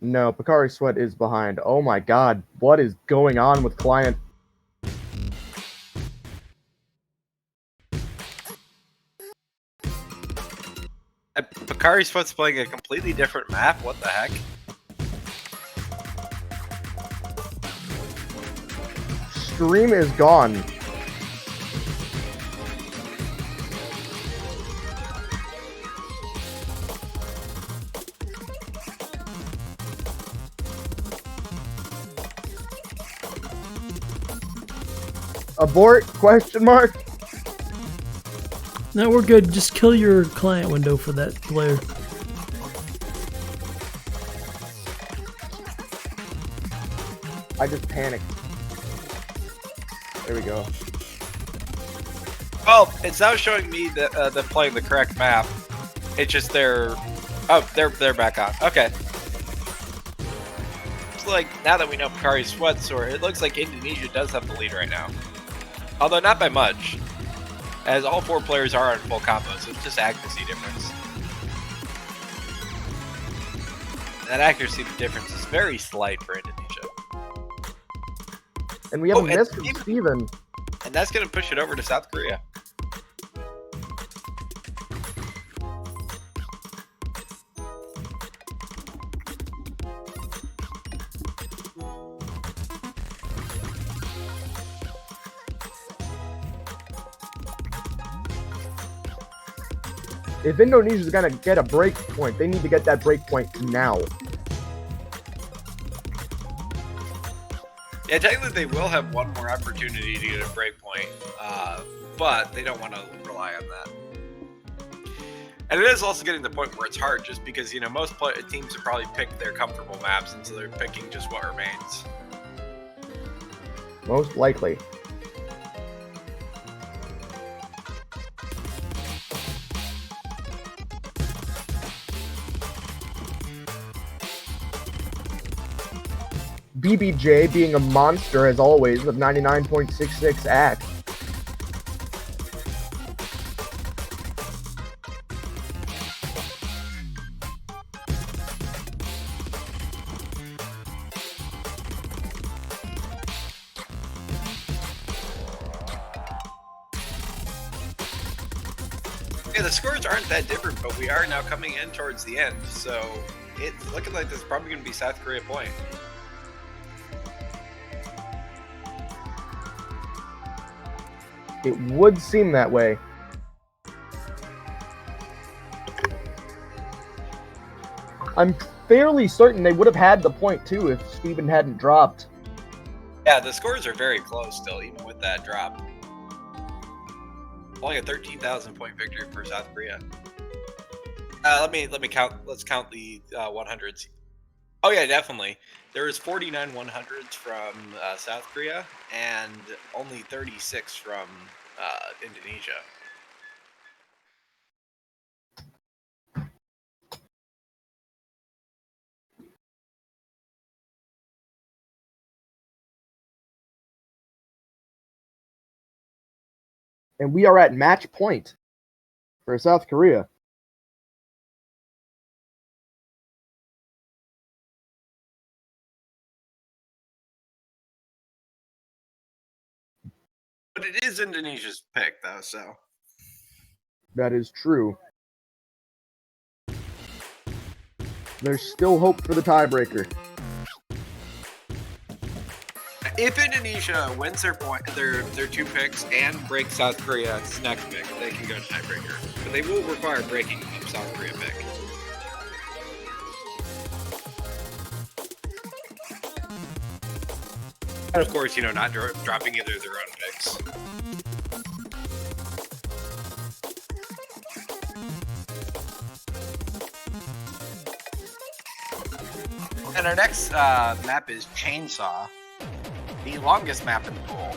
No, Picari Sweat is behind. Oh my god, what is going on with client? Picari Sweat's playing a completely different map? What the heck? Stream is gone. Abort? Question mark? No, we're good. Just kill your client window for that player. I just panicked. There we go. Well, it's now showing me that they're playing the correct map. It's just they're back on. Okay. It's like now that we know Picari Sweat's, or it looks like Indonesia does have the lead right now. Although not by much, as all 4 players are on full combos. It's just accuracy difference. That accuracy difference is very slight for Indonesia. And we have a and miss from Steven. And that's going to push it over to South Korea. If Indonesia's gonna get a break point, they need to get that break point now. Yeah, technically they will have one more opportunity to get a break point, but they don't want to rely on that. And it is also getting to the point where it's hard, just because, you know, most teams have probably picked their comfortable maps, and so they're picking just what remains. Most likely. BBJ being a monster as always with 99.66 act. Yeah, the scores aren't that different, but we are now coming in towards the end, so it's looking like this is probably going to be South Korea point. It would seem that way. I'm fairly certain they would have had the point too if Steven hadn't dropped. Yeah, the scores are very close still, even with that drop. Only a 13,000 point victory for South Korea. Let me count. Let's count the 100s. Oh yeah, definitely. There was 49 100s from South Korea and only 36 from Indonesia. And we are at match point for South Korea. But it is Indonesia's pick, though, so. That is true. There's still hope for the tiebreaker. If Indonesia wins their two picks and breaks South Korea's next pick, they can go to tiebreaker. But they will require breaking of South Korea pick. And of course, not dropping either of their own picks. And our next map is Chainsaw, the longest map in the pool.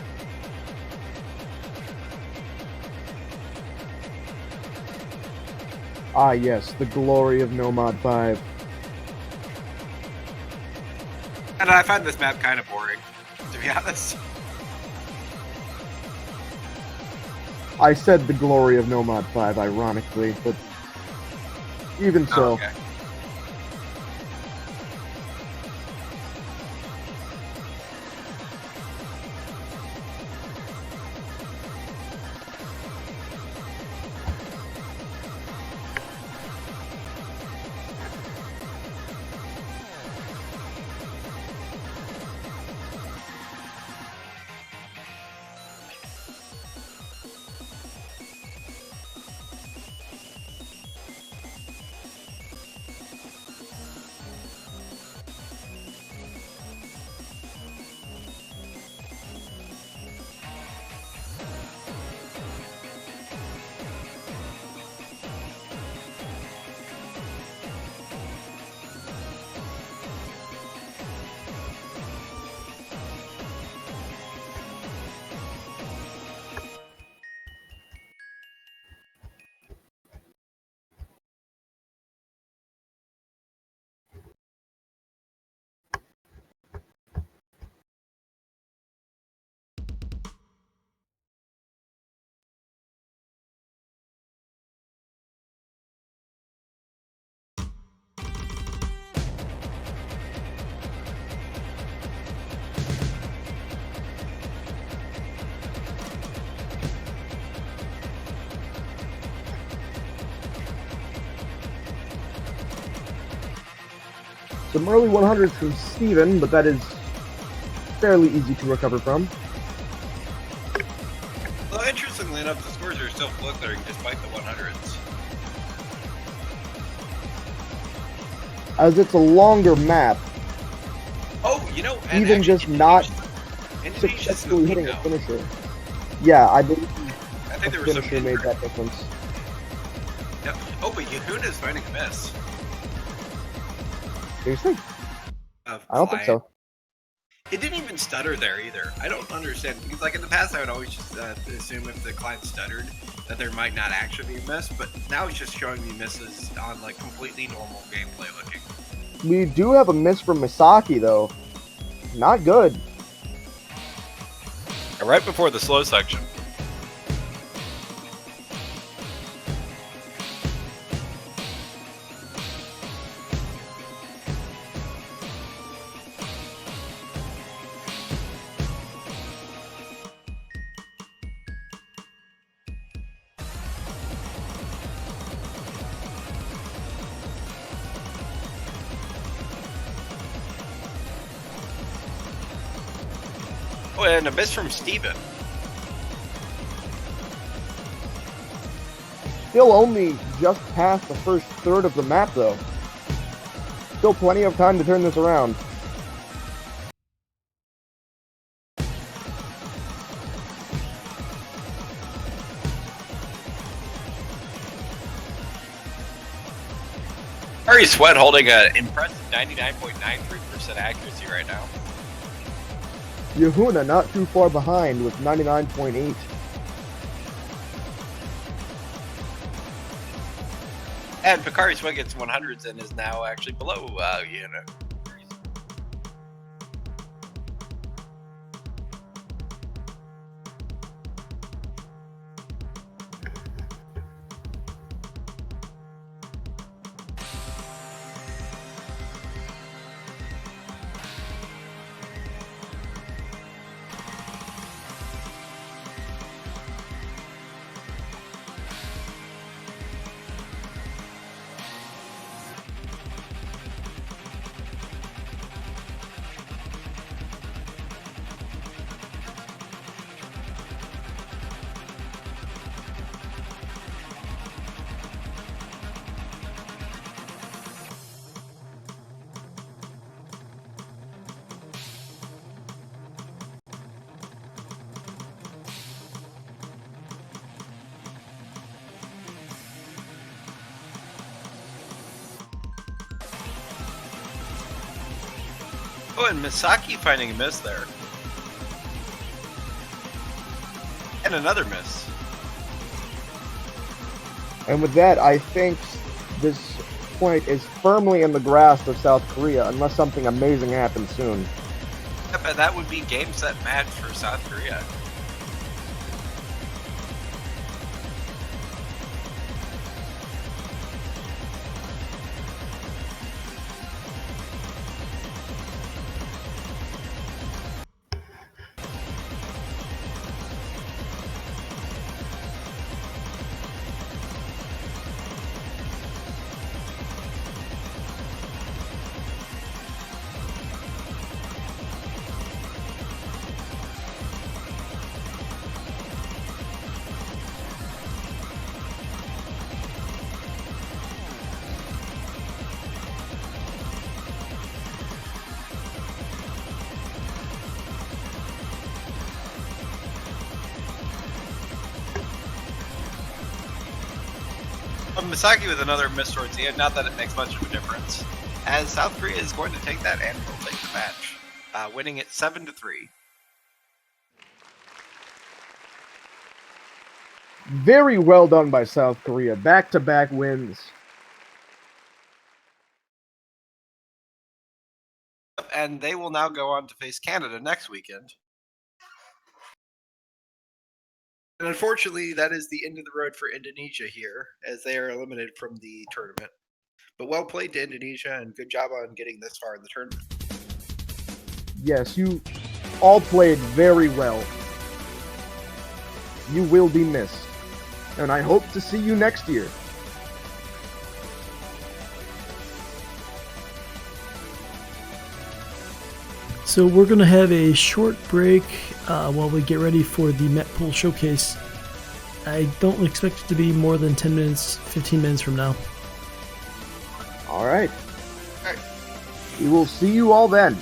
Ah, yes, the glory of Nomad 5. And I find this map kind of boring, to be honest. I said the glory of Nomad 5, ironically, but even so. Oh, okay. Some early 100s from Steven, but that is fairly easy to recover from. Well, interestingly enough, the scores are still flickering despite the 100s. As it's a longer map, Oh, and even actually, just not Indonesia's successfully hitting a Filipino. finisher. Yeah, I believe I the think there was some finisher made that difference. Yep. Oh, but Yehuna's finding a miss. Seriously? Of I don't think flying. so. It didn't even stutter there either. I don't understand because, like in the past, I would always just assume if the client stuttered that there might not actually be a miss. But now it's just showing me misses on like completely normal gameplay looking. We do have a miss from Misaki, though. Not good. Right before the slow section. Oh, and a miss from Steven. Still only just past the first third of the map, though. Still plenty of time to turn this around. Bakari Sweat holding an impressive 99.93% accuracy right now. Yahuna not too far behind with 99.8. And Bakari Sweat gets 100s and is now actually below Yuna. Oh, and Misaki finding a miss there. And another miss. And with that, I think this point is firmly in the grasp of South Korea, unless something amazing happens soon. Yep, and that would be game, set, match for South Korea. Misaki with another miss towards the end. Not that it makes much of a difference, as South Korea is going to take that and will take the match, winning it 7-3. Very well done by South Korea. Back-to-back wins. And they will now go on to face Canada next weekend. And unfortunately, that is the end of the road for Indonesia here, as they are eliminated from the tournament. But well played to Indonesia, and good job on getting this far in the tournament. Yes, you all played very well. You will be missed. And I hope to see you next year. So we're going to have a short break while we get ready for the Met Pool Showcase. I don't expect it to be more than 10 minutes, 15 minutes from now. All right. We will see you all then.